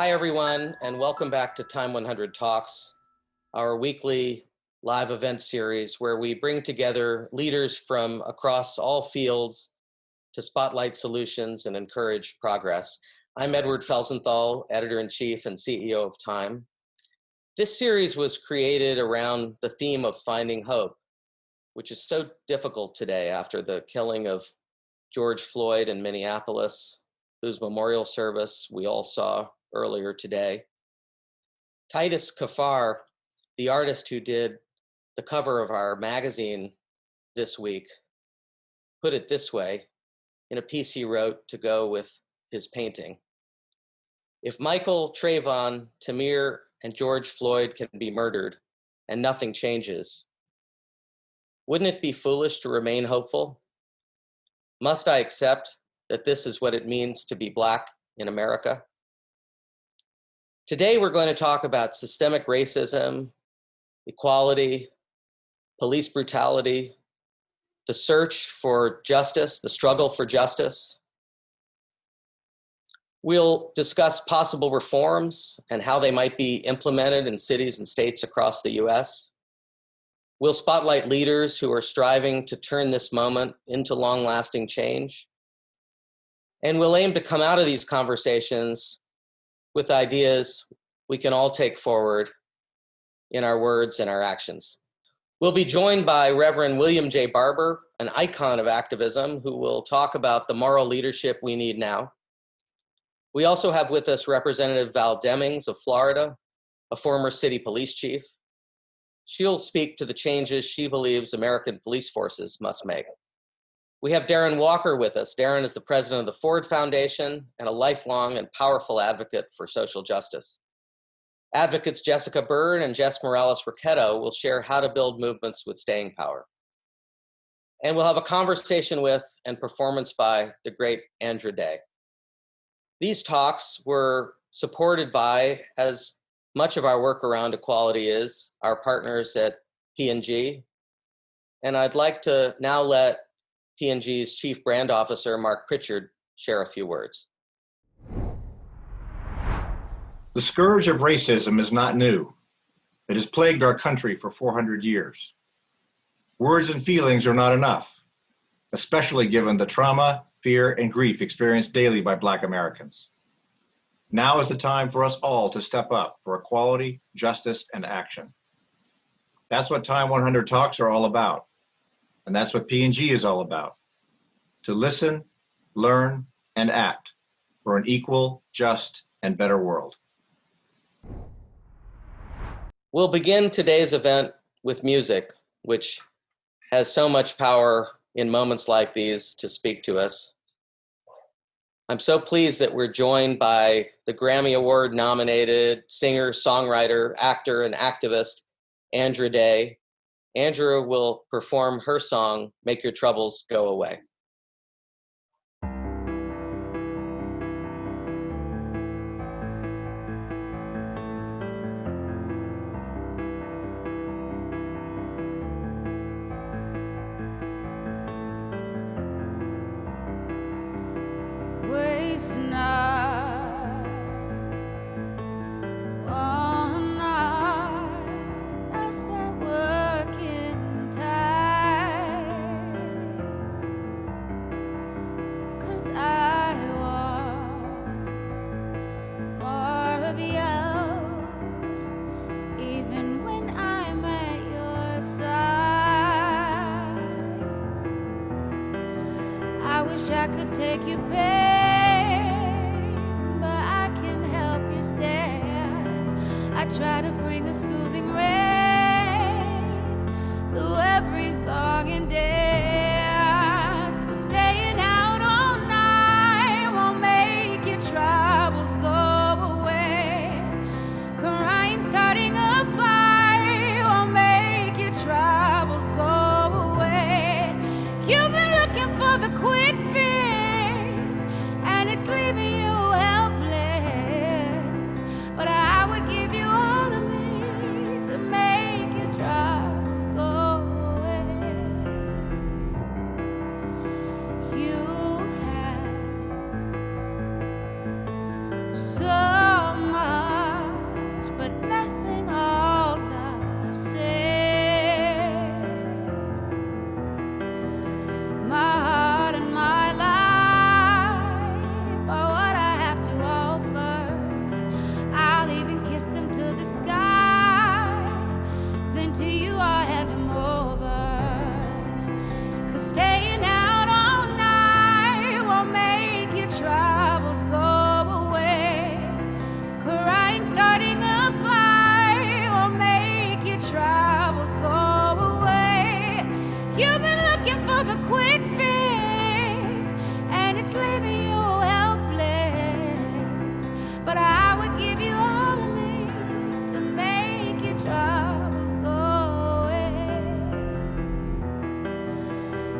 Hi, everyone, and welcome back to TIME100 Talks, our weekly live event series where we bring together leaders from across all fields to spotlight solutions and encourage progress. I'm Edward Felsenthal, Editor-in-Chief and CEO of Time. This series was created around the theme of finding hope, which is so difficult today after the killing of George Floyd in Minneapolis, whose memorial service we all saw earlier today. Titus Kaphar, the artist who did the cover of our magazine this week, put it this way in a piece he wrote to go with his painting. If Michael, Trayvon, Tamir, and George Floyd can be murdered and nothing changes, wouldn't it be foolish to remain hopeful? Must I accept that this is what it means to be Black in America? Today, we're going to talk about systemic racism, equality, police brutality, the search for justice, the struggle for justice. We'll discuss possible reforms and how they might be implemented in cities and states across the US. We'll spotlight leaders who are striving to turn this moment into long-lasting change. And we'll aim to come out of these conversations with ideas we can all take forward in our words and our actions. We'll be joined by Reverend William J. Barber, an icon of activism, who will talk about the moral leadership we need now. We also have with us Representative Val Demings of Florida, a former city police chief. She'll speak to the changes she believes American police forces must make. We have Darren Walker with us. Darren is the president of the Ford Foundation and a lifelong and powerful advocate for social justice. Advocates Jessica Byrd and Jess Morales Rocketto will share how to build movements with staying power. And we'll have a conversation with and performance by the great Andra Day. These talks were supported by, as much of our work around equality is, our partners at P&G. And I'd like to now let P&G's Chief Brand Officer, Mark Pritchard, share a few words. The scourge of racism is not new. It has plagued our country for 400 years. Words and feelings are not enough, especially given the trauma, fear, and grief experienced daily by Black Americans. Now is the time for us all to step up for equality, justice, and action. That's what TIME100 Talks are all about. And that's what P&G is all about. To listen, learn, and act for an equal, just, and better world. We'll begin today's event with music, which has so much power in moments like these to speak to us. I'm so pleased that we're joined by the Grammy Award nominated singer, songwriter, actor, and activist, Andra Day. Andra will perform her song, Make Your Troubles Go Away. Waste not one night, that's that working time. 'Cause I want more of you, even when I'm at your side. I wish I could take your pain, but I can help you stand. I try to bring a soothing rain to every song and dance, but staying out all night won't make your troubles go away. Crying, starting a fight won't make your troubles go away. You've been looking for the quick fix, and it's leaving you helpless. But I would give you all of me to make your troubles go away. You have so much it's leaving you helpless. But I would give you all of me to make your troubles go away.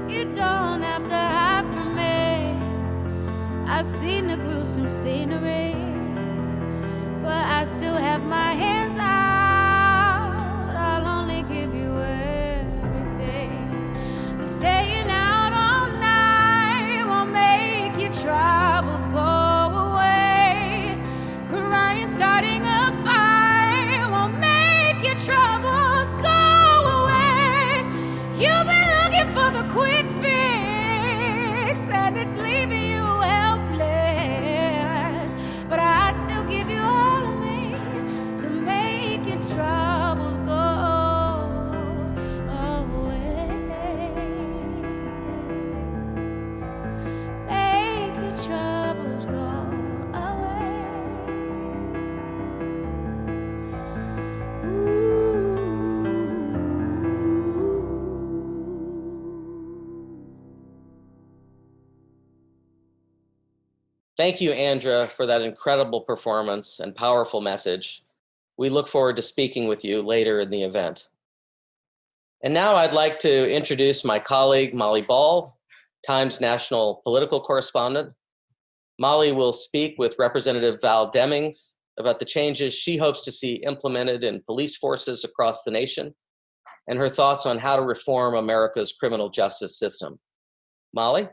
You don't have to hide from me. I've seen the gruesome scenery, but I still have my hands out. I'll only give you everything. But staying out all night won't make your troubles go away. Crying, starting a fight won't make your troubles go away. You've been looking for the quick fix, and it's leaving you helpless. But I'd still give you all of me to make your troubles go away. Make your troubles go away. Thank you, Andra, for that incredible performance and powerful message. We look forward to speaking with you later in the event. And now I'd like to introduce my colleague, Molly Ball, Time's national political correspondent. Molly will speak with Representative Val Demings about the changes she hopes to see implemented in police forces across the nation and her thoughts on how to reform America's criminal justice system. Molly?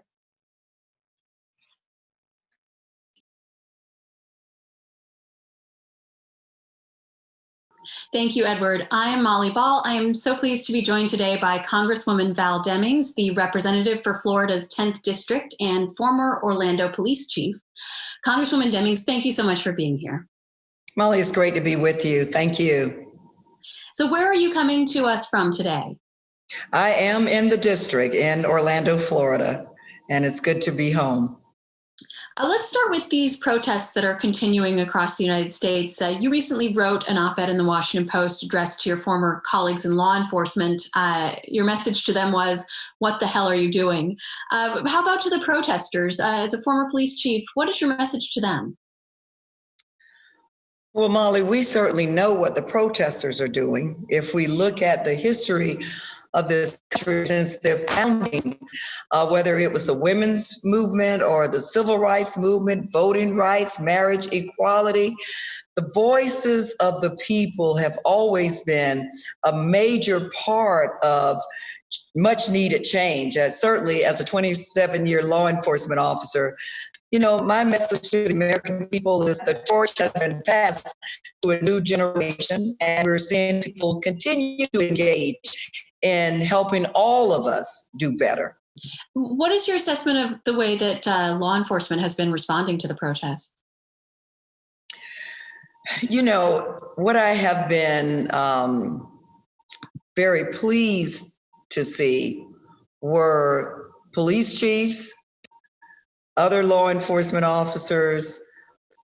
Thank you, Edward. I am Molly Ball. I am so pleased to be joined today by Congresswoman Val Demings, the representative for Florida's 10th District and former Orlando Police Chief. Congresswoman Demings, thank you so much for being here. Molly, it's great to be with you. Thank you. So where are you coming to us from today? I am in the district in Orlando, Florida, and it's good to be home. Let's start with these protests that are continuing across the United States. You recently wrote an op-ed in the Washington Post addressed to your former colleagues in law enforcement. Your message to them was, "What the hell are you doing?" How about to the protesters? As a former police chief, what is your message to them? Well, Molly, we certainly know what the protesters are doing. If we look at the history of this country since the founding, whether it was the women's movement or the civil rights movement, voting rights, marriage equality, the voices of the people have always been a major part of much needed change. Certainly as a 27-year law enforcement officer, you know, my message to the American people is the torch has been passed to a new generation, and we're seeing people continue to engage in helping all of us do better. What is your assessment of the way that law enforcement has been responding to the protests? You know, what I have been very pleased to see were police chiefs, other law enforcement officers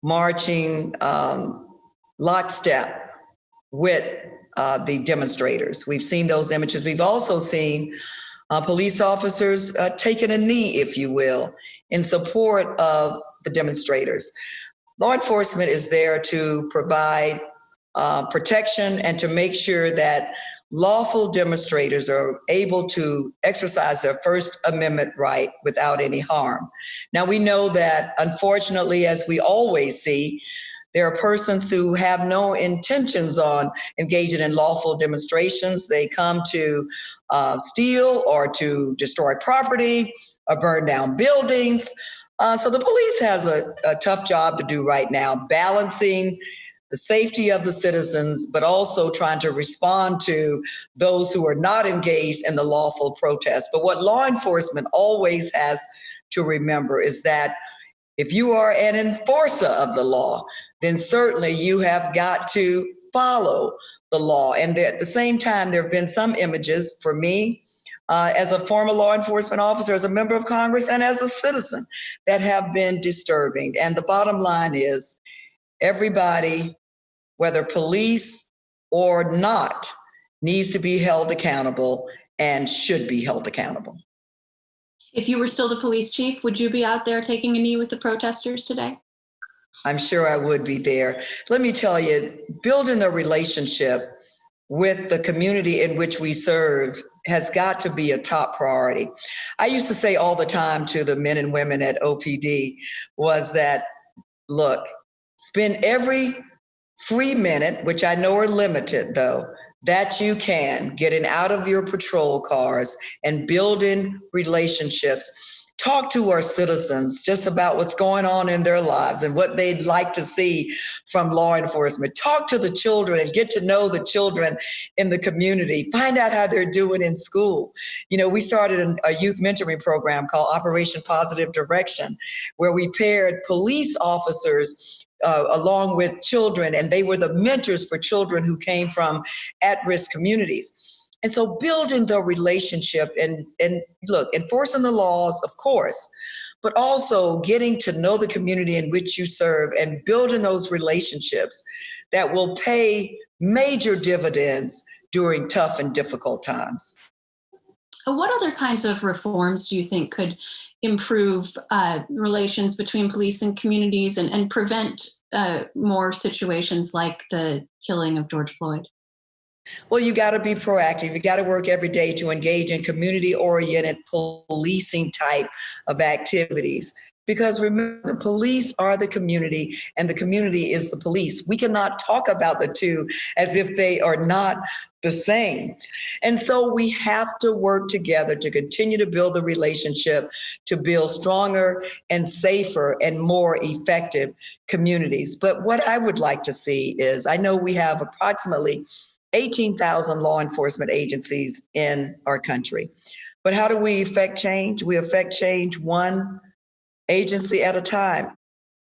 marching lockstep with the demonstrators. We've seen those images. We've also seen police officers taking a knee, if you will, in support of the demonstrators. Law enforcement is there to provide protection and to make sure that lawful demonstrators are able to exercise their First Amendment right without any harm. Now, we know that, unfortunately, as we always see, there are persons who have no intentions on engaging in lawful demonstrations. They come to steal or to destroy property or burn down buildings. So the police has a tough job to do right now, balancing the safety of the citizens, but also trying to respond to those who are not engaged in the lawful protest. But what law enforcement always has to remember is that if you are an enforcer of the law, then certainly you have got to follow the law. And at the same time, there have been some images for me as a former law enforcement officer, as a member of Congress, and as a citizen that have been disturbing. And the bottom line is everybody, whether police or not, needs to be held accountable and should be held accountable. If you were still the police chief, would you be out there taking a knee with the protesters today? I'm sure I would be there. Let me tell you, building a relationship with the community in which we serve has got to be a top priority. I used to say all the time to the men and women at OPD was that, look, spend every free minute, which I know are limited though, that you can getting out of your patrol cars and building relationships. Talk to our citizens just about what's going on in their lives and what they'd like to see from law enforcement. Talk to the children and get to know the children in the community. Find out how they're doing in school. You know, we started a youth mentoring program called Operation Positive Direction, where we paired police officers along with children, and they were the mentors for children who came from at-risk communities. And so building the relationship and look, enforcing the laws, of course, but also getting to know the community in which you serve and building those relationships that will pay major dividends during tough and difficult times. What other kinds of reforms do you think could improve relations between police and communities and prevent more situations like the killing of George Floyd? Well, you got to be proactive. You got to work every day to engage in community-oriented policing type of activities. Because remember, the police are the community and the community is the police. We cannot talk about the two as if they are not the same. And so we have to work together to continue to build the relationship, to build stronger and safer and more effective communities. But what I would like to see is, I know we have approximately 18,000 law enforcement agencies in our country. But how do we affect change? We affect change one agency at a time.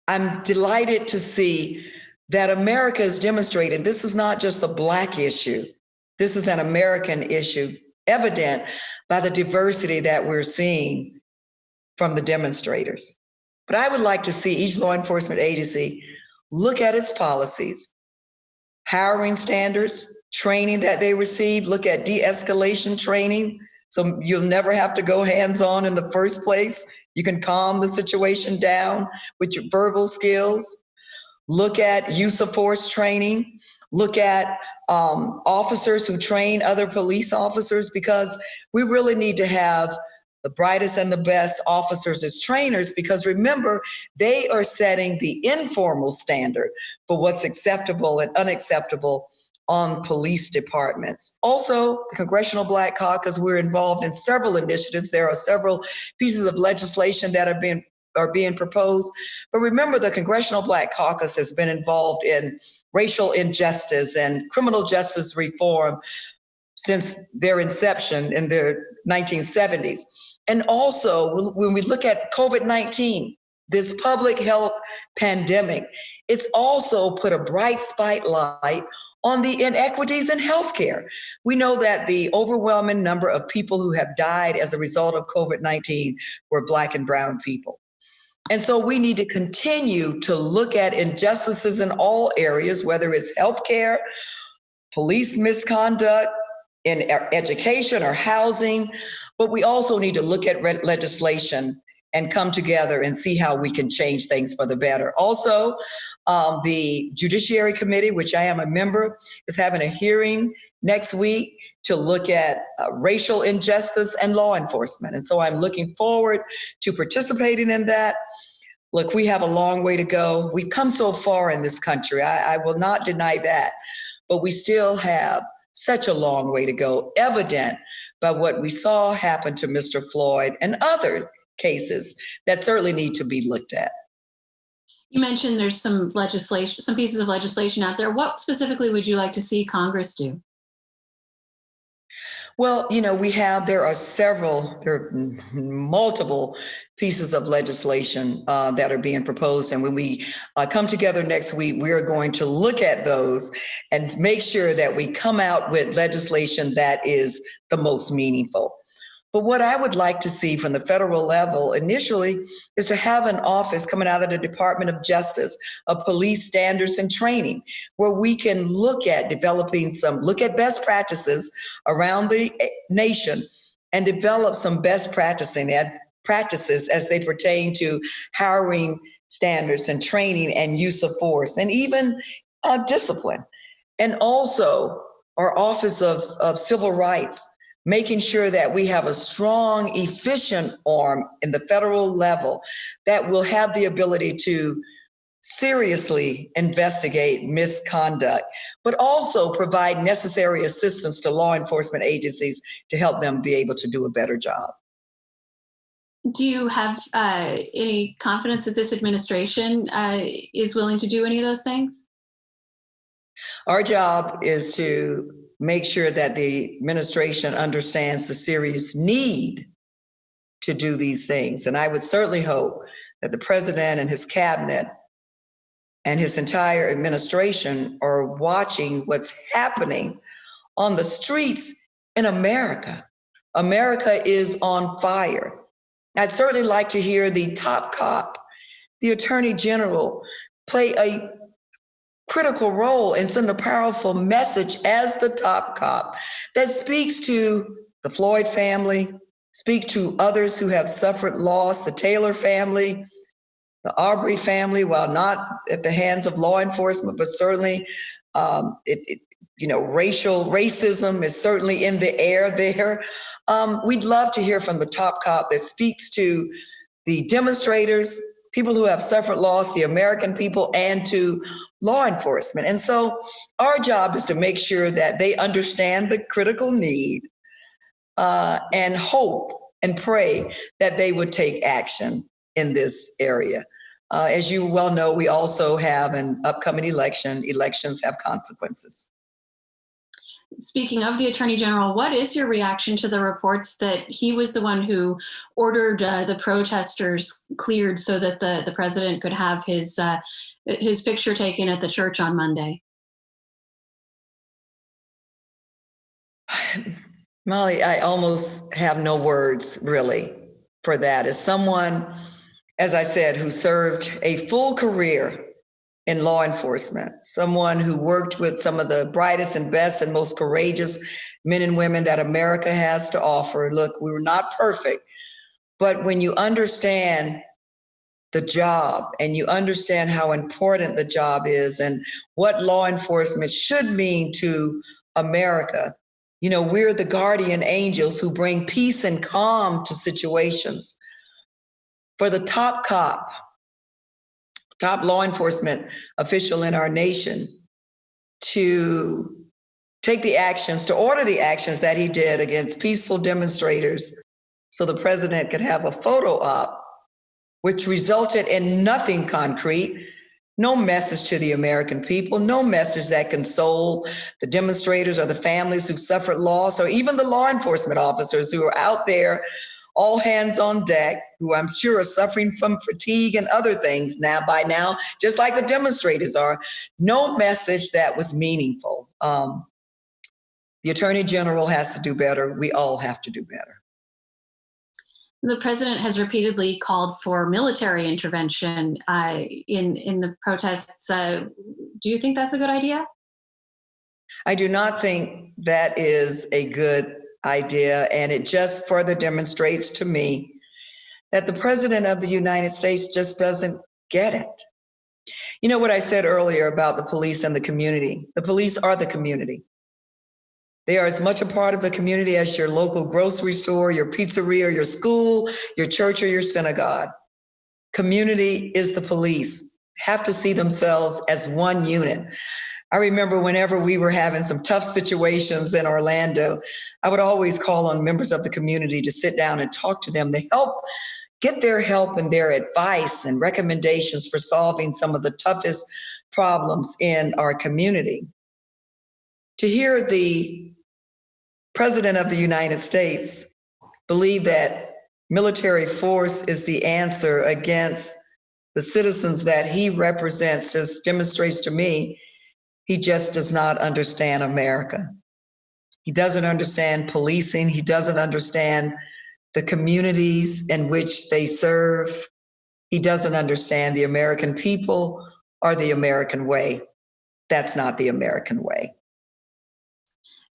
I'm delighted to see that America is demonstrating this is not just a Black issue. This is an American issue, evident by the diversity that we're seeing from the demonstrators. But I would like to see each law enforcement agency look at its policies, hiring standards, training that they receive, look at de-escalation training. So you'll never have to go hands-on in the first place. You can calm the situation down with your verbal skills. Look at use of force training. Look at officers who train other police officers, because we really need to have the brightest and the best officers as trainers, because remember, they are setting the informal standard for what's acceptable and unacceptable on police departments. Also, the Congressional Black Caucus, we're involved in several initiatives. There are several pieces of legislation that are being proposed. But remember, the Congressional Black Caucus has been involved in racial injustice and criminal justice reform since their inception in the 1970s. And also, when we look at COVID-19, this public health pandemic, it's also put a bright spotlight on the inequities in healthcare. We know that the overwhelming number of people who have died as a result of COVID-19 were Black and brown people. And so we need to continue to look at injustices in all areas, whether it's healthcare, police misconduct, in education or housing, but we also need to look at legislation and come together and see how we can change things for the better. Also, the Judiciary Committee, which I am a member, is having a hearing next week to look at racial injustice and law enforcement. And so I'm looking forward to participating in that. Look, we have a long way to go. We've come so far in this country. I will not deny that, but we still have such a long way to go, evident by what we saw happen to Mr. Floyd and other cases that certainly need to be looked at. You mentioned there's some legislation, some pieces of legislation out there. What specifically would you like to see Congress do? Well, you know, there are multiple pieces of legislation that are being proposed. And when we come together next week, we are going to look at those and make sure that we come out with legislation that is the most meaningful. But what I would like to see from the federal level initially is to have an office coming out of the Department of Justice of police standards and training, where we can look at look at best practices around the nation and develop some best practicing practices as they pertain to hiring standards and training and use of force and even discipline. And also our Office of Civil Rights, making sure that we have a strong, efficient arm in the federal level that will have the ability to seriously investigate misconduct, but also provide necessary assistance to law enforcement agencies to help them be able to do a better job. Do you have any confidence that this administration is willing to do any of those things? Our job is to make sure that the administration understands the serious need to do these things. And I would certainly hope that the president and his cabinet and his entire administration are watching what's happening on the streets in America. America is on fire. I'd certainly like to hear the top cop, the attorney general, play a critical role and send a powerful message as the top cop that speaks to the Floyd family, speak to others who have suffered loss, the Taylor family, the Arbery family, while not at the hands of law enforcement, but certainly, racism is certainly in the air there. We'd love to hear from the top cop that speaks to the demonstrators, people who have suffered loss, the American people, and to law enforcement. And so our job is to make sure that they understand the critical need and hope and pray that they would take action in this area. As you well know, we also have an upcoming election. Elections have consequences. Speaking of the Attorney General, what is your reaction to the reports that he was the one who ordered the protesters cleared so that the president could have his picture taken at the church on Monday? Molly, I almost have no words really for that. As someone, as I said, who served a full career in law enforcement, someone who worked with some of the brightest and best and most courageous men and women that America has to offer. Look, we were not perfect, but when you understand the job and you understand how important the job is and what law enforcement should mean to America, we're the guardian angels who bring peace and calm to situations. For the top cop, top law enforcement official in our nation to take the actions, to order the actions that he did against peaceful demonstrators so the president could have a photo op, which resulted in nothing concrete, no message to the American people, no message that console the demonstrators or the families who suffered loss, or even the law enforcement officers who are out there all hands on deck, who I'm sure are suffering from fatigue and other things by now, just like the demonstrators are. No message that was meaningful. The Attorney General has to do better. We all have to do better. The president has repeatedly called for military intervention in the protests. Do you think that's a good idea? I do not think that is a good idea, and it just further demonstrates to me that the president of the United States just doesn't get it. You know what I said earlier about the police and the community? The police are the community. They are as much a part of the community as your local grocery store, your pizzeria, your school, your church, or your synagogue. Community is the police, have to see themselves as one unit. I remember whenever we were having some tough situations in Orlando, I would always call on members of the community to sit down and talk to them to get their help and their advice and recommendations for solving some of the toughest problems in our community. To hear the President of the United States believe that military force is the answer against the citizens that he represents just demonstrates to me he just does not understand America. He doesn't understand policing. He doesn't understand the communities in which they serve. He doesn't understand the American people or the American way. That's not the American way.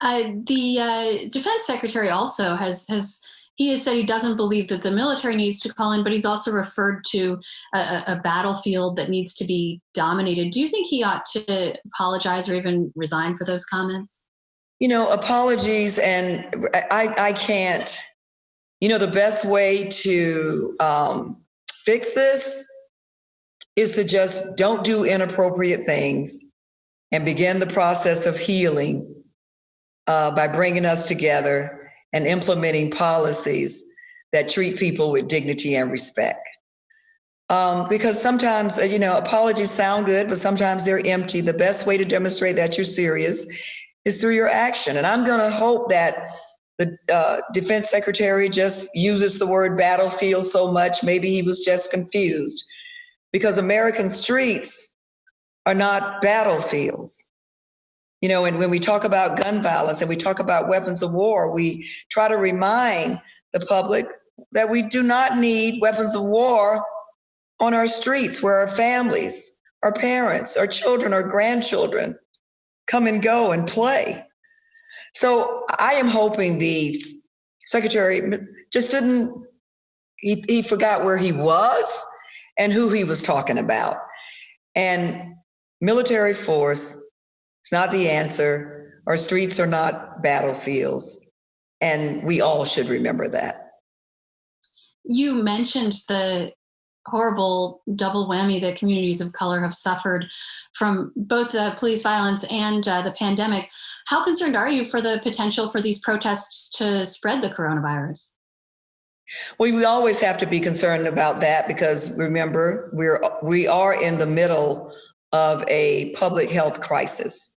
The defense secretary also has he has said he doesn't believe that the military needs to call in, but he's also referred to a battlefield that needs to be dominated. Do you think he ought to apologize or even resign for those comments? Apologies, and I can't. The best way to fix this is to just don't do inappropriate things and begin the process of healing by bringing us together and implementing policies that treat people with dignity and respect. Because sometimes, apologies sound good, but sometimes they're empty. The best way to demonstrate that you're serious is through your action. And I'm going to hope that the defense secretary just uses the word battlefield so much. Maybe he was just confused, because American streets are not battlefields. And when we talk about gun violence and we talk about weapons of war, we try to remind the public that we do not need weapons of war on our streets, where our families, our parents, our children, our grandchildren come and go and play. So I am hoping the secretary just he forgot where he was and who he was talking about. And military force is not the answer. Our streets are not battlefields. And we all should remember that. You mentioned the horrible double whammy that communities of color have suffered from both the police violence and the pandemic. How concerned are you for the potential for these protests to spread the coronavirus? Well, we always have to be concerned about that, because remember, we are in the middle of a public health crisis.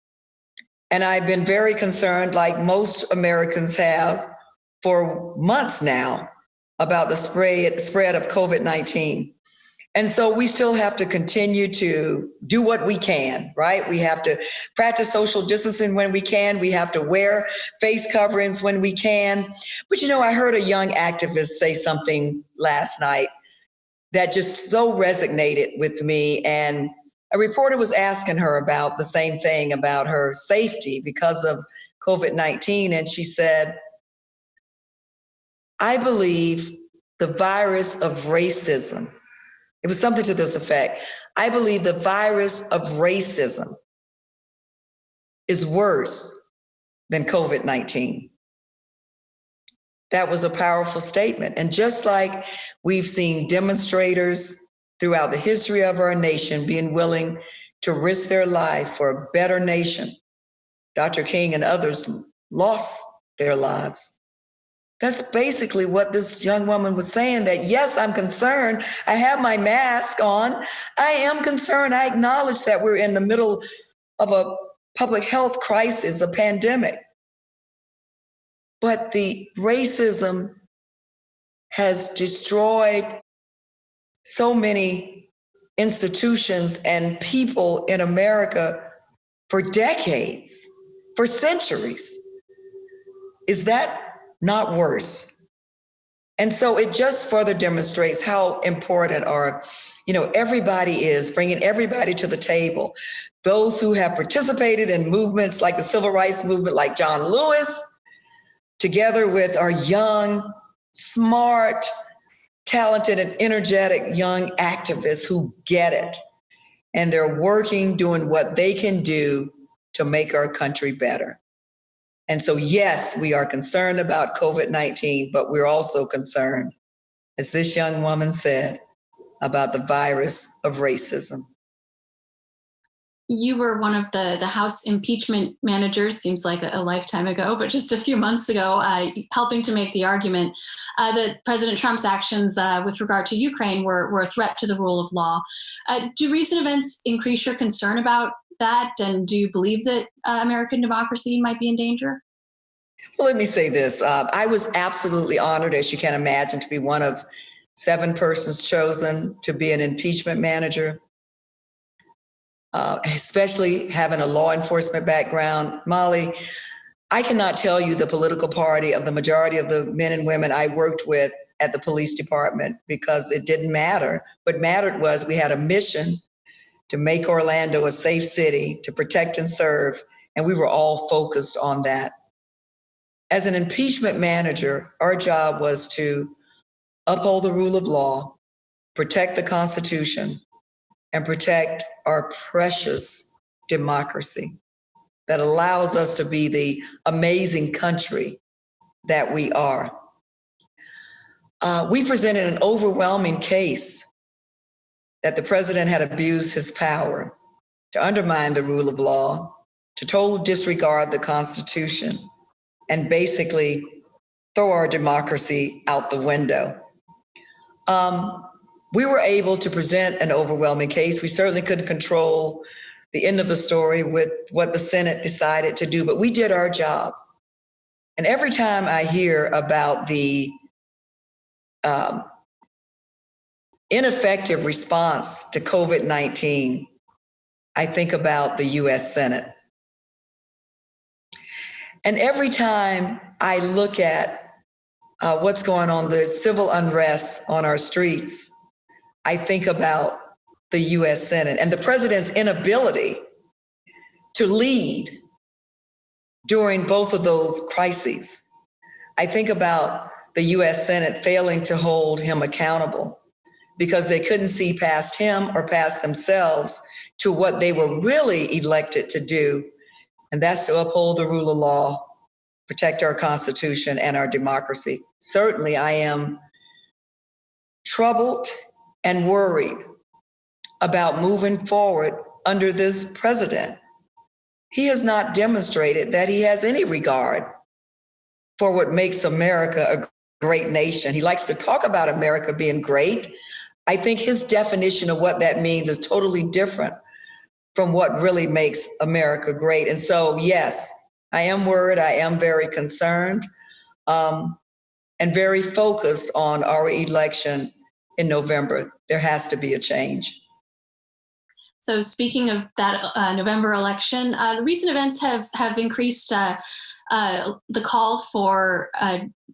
And I've been very concerned, like most Americans have for months now, about the spread of COVID-19. And so we still have to continue to do what we can, right? We have to practice social distancing when we can. We have to wear face coverings when we can. But, I heard a young activist say something last night that just so resonated with me. And a reporter was asking her about the same thing, about her safety because of COVID-19. And she said, I believe the virus of racism, it was something to this effect. I believe the virus of racism is worse than COVID-19. That was a powerful statement. And just like we've seen demonstrators throughout the history of our nation being willing to risk their life for a better nation, Dr. King and others lost their lives. That's basically what this young woman was saying, that yes, I'm concerned. I have my mask on. I am concerned. I acknowledge that we're in the middle of a public health crisis, a pandemic. But the racism has destroyed so many institutions and people in America for decades, for centuries. Is that not worse? And so it just further demonstrates how important everybody is, bringing everybody to the table. Those who have participated in movements like the Civil Rights Movement, like John Lewis, together with our young, smart, talented, and energetic young activists who get it. And they're working, doing what they can do to make our country better. And so, yes, we are concerned about COVID-19, but we're also concerned, as this young woman said, about the virus of racism. You were one of the House impeachment managers, seems like a lifetime ago, but just a few months ago, helping to make the argument that President Trump's actions with regard to Ukraine were a threat to the rule of law. Do recent events increase your concern about that? And do you believe that American democracy might be in danger? Well, let me say this. I was absolutely honored, as you can imagine, to be one of 7 persons chosen to be an impeachment manager, especially having a law enforcement background. Molly, I cannot tell you the political party of the majority of the men and women I worked with at the police department, because it didn't matter. What mattered was we had a mission to make Orlando a safe city, to protect and serve, and we were all focused on that. As an impeachment manager, our job was to uphold the rule of law, protect the Constitution, and protect our precious democracy that allows us to be the amazing country that we are. We presented an overwhelming case that the president had abused his power to undermine the rule of law, to totally disregard the Constitution, and basically throw our democracy out the window. We were able to present an overwhelming case. We certainly couldn't control the end of the story with what the Senate decided to do, but we did our jobs. And every time I hear about the ineffective response to COVID-19, I think about the US Senate. And every time I look at what's going on, the civil unrest on our streets, I think about the US Senate and the president's inability to lead during both of those crises. I think about the US Senate failing to hold him accountable because they couldn't see past him or past themselves to what they were really elected to do, and that's to uphold the rule of law, protect our Constitution and our democracy. Certainly, I am troubled and worried about moving forward under this president. He has not demonstrated that he has any regard for what makes America a great nation. He likes to talk about America being great. I think his definition of what that means is totally different from what really makes America great. And so, yes, I am worried. I am very concerned and very focused on our election in November. There has to be a change. So speaking of that November election, recent events have increased the calls for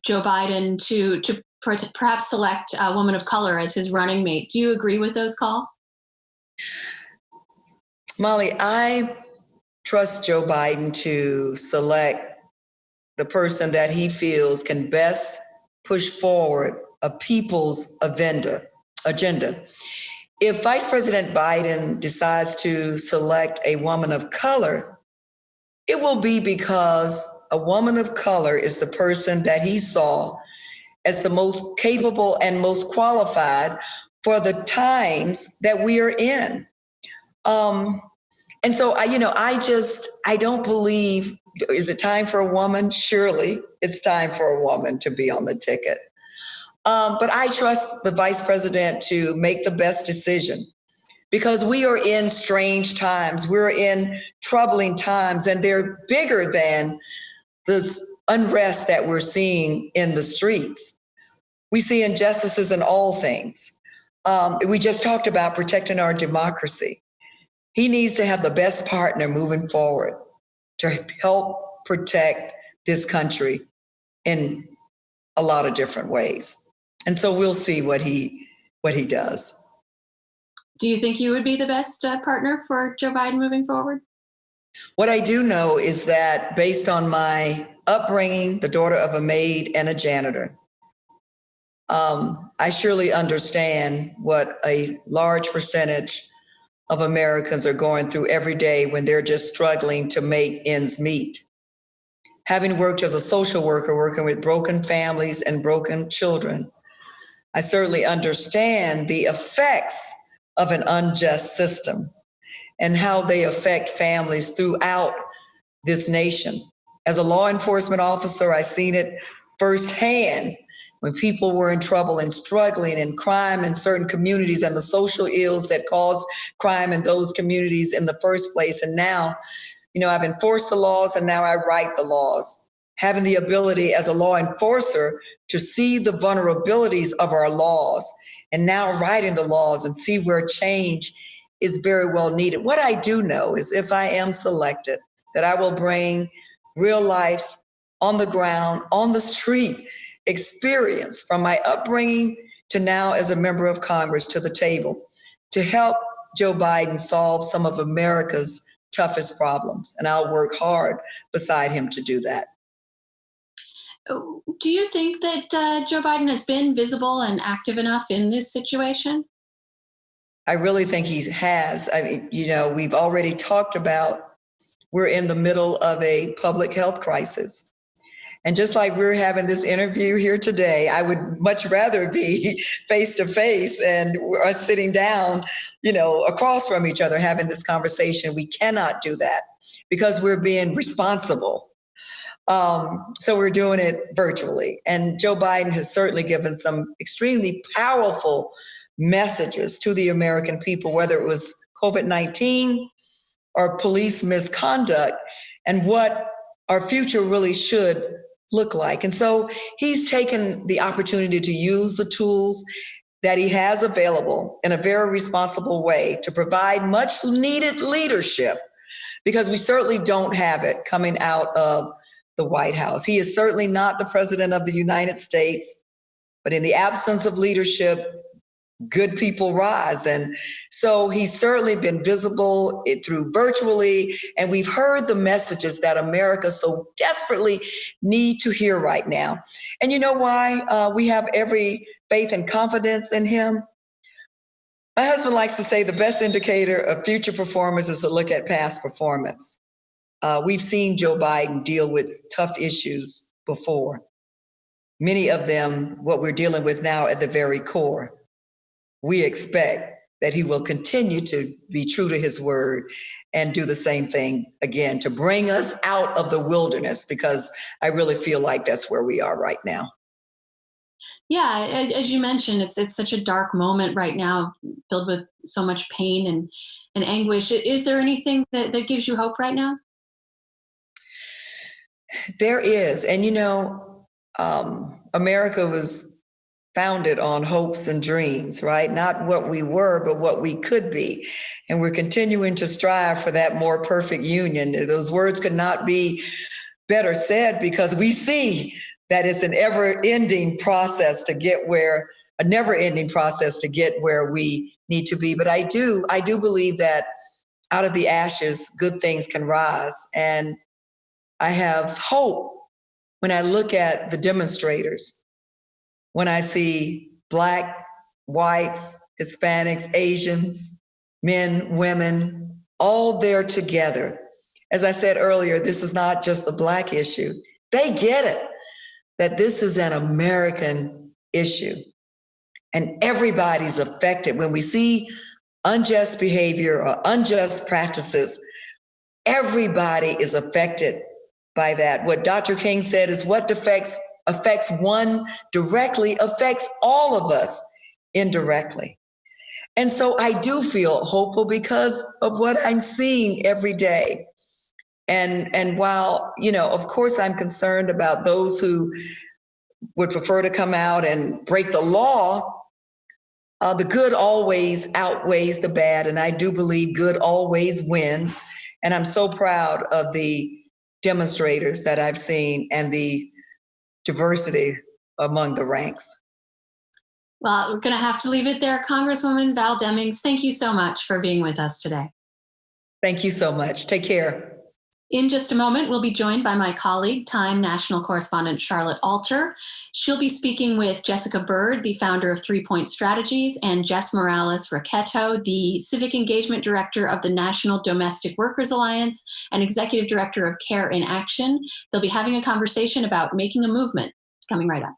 Joe Biden to perhaps select a woman of color as his running mate. Do you agree with those calls? Molly, I trust Joe Biden to select the person that he feels can best push forward a people's agenda. If Vice President Biden decides to select a woman of color, it will be because a woman of color is the person that he saw as the most capable and most qualified for the times that we are in. And so I don't believe, is it time for a woman? Surely it's time for a woman to be on the ticket. But I trust the vice president to make the best decision because we are in strange times. We're in troubling times, and they're bigger than this unrest that we're seeing in the streets. We see injustices in all things. We just talked about protecting our democracy. He needs to have the best partner moving forward to help protect this country in a lot of different ways. And so we'll see what he does. Do you think you would be the best partner for Joe Biden moving forward? What I do know is that based on my upbringing, the daughter of a maid and a janitor, I surely understand what a large percentage of Americans are going through every day when they're just struggling to make ends meet. Having worked as a social worker, working with broken families and broken children, I certainly understand the effects of an unjust system and how they affect families throughout this nation. As a law enforcement officer, I've seen it firsthand when people were in trouble and struggling in crime in certain communities and the social ills that cause crime in those communities in the first place. And now, I've enforced the laws and now I write the laws. Having the ability as a law enforcer to see the vulnerabilities of our laws and now writing the laws and see where change is very well needed. What I do know is if I am selected, that I will bring real life on the ground, on the street experience from my upbringing to now as a member of Congress to the table to help Joe Biden solve some of America's toughest problems. And I'll work hard beside him to do that. Do you think that Joe Biden has been visible and active enough in this situation? I really think he has. I mean, we've already talked about we're in the middle of a public health crisis. And just like we're having this interview here today, I would much rather be face to face and us sitting down, across from each other having this conversation. We cannot do that because we're being responsible. So we're doing it virtually. And Joe Biden has certainly given some extremely powerful messages to the American people, whether it was COVID-19 or police misconduct and what our future really should look like. And so he's taken the opportunity to use the tools that he has available in a very responsible way to provide much needed leadership, because we certainly don't have it coming out of the White House. He is certainly not the president of the United States, but in the absence of leadership, good people rise. And so he's certainly been visible through virtually, and we've heard the messages that America so desperately need to hear right now. And you know why we have every faith and confidence in him? My husband likes to say the best indicator of future performance is to look at past performance. We've seen Joe Biden deal with tough issues before. Many of them, what we're dealing with now at the very core. We expect that he will continue to be true to his word and do the same thing again to bring us out of the wilderness, because I really feel like that's where we are right now. Yeah, as you mentioned, it's such a dark moment right now, filled with so much pain and anguish. Is there anything that gives you hope right now? There is. And America was founded on hopes and dreams, right? Not what we were, but what we could be. And we're continuing to strive for that more perfect union. Those words could not be better said, because we see that it's an ever-ending process to get where, a never-ending process to get where we need to be. But I do believe that out of the ashes, good things can rise. And I have hope when I look at the demonstrators. When I see Black, whites, Hispanics, Asians, men, women, all there together. As I said earlier, this is not just a Black issue. They get it, that this is an American issue. And everybody's affected. When we see unjust behavior or unjust practices, everybody is affected by that. What Dr. King said is what affects one directly affects all of us indirectly. And so I do feel hopeful because of what I'm seeing every day. And while, of course I'm concerned about those who would prefer to come out and break the law, the good always outweighs the bad. And I do believe good always wins. And I'm so proud of the demonstrators that I've seen and the diversity among the ranks. Well, we're going to have to leave it there. Congresswoman Val Demings, thank you so much for being with us today. Thank you so much. Take care. In just a moment, we'll be joined by my colleague, Time national correspondent Charlotte Alter. She'll be speaking with Jessica Byrd, the founder of 3 Point Strategies, and Jess Morales Rocketto, the civic engagement director of the National Domestic Workers Alliance and executive director of Care in Action. They'll be having a conversation about making a movement. Coming right up.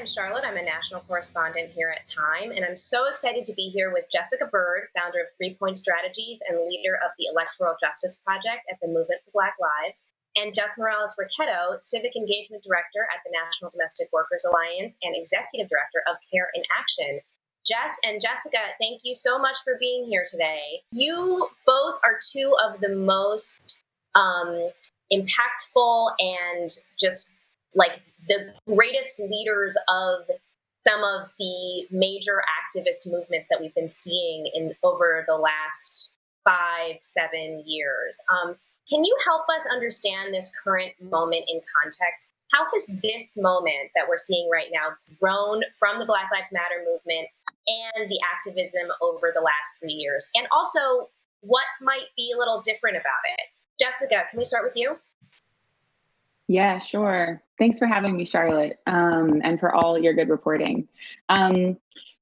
I'm Charlotte. I'm a national correspondent here at Time, and I'm so excited to be here with Jessica Byrd, founder of 3 Point Strategies and leader of the Electoral Justice Project at the Movement for Black Lives, and Jess Morales Rocketto, Civic Engagement Director at the National Domestic Workers Alliance and Executive Director of Care in Action. Jess and Jessica, thank you so much for being here today. You both are two of the most impactful and just like the greatest leaders of some of the major activist movements that we've been seeing in over the last 5-7 years. Can you help us understand this current moment in context? How has this moment that we're seeing right now grown from the Black Lives Matter movement and the activism over the last 3 years? And also, what might be a little different about it? Jessica, can we start with you? Yeah, sure. Thanks for having me, Charlotte, and for all your good reporting.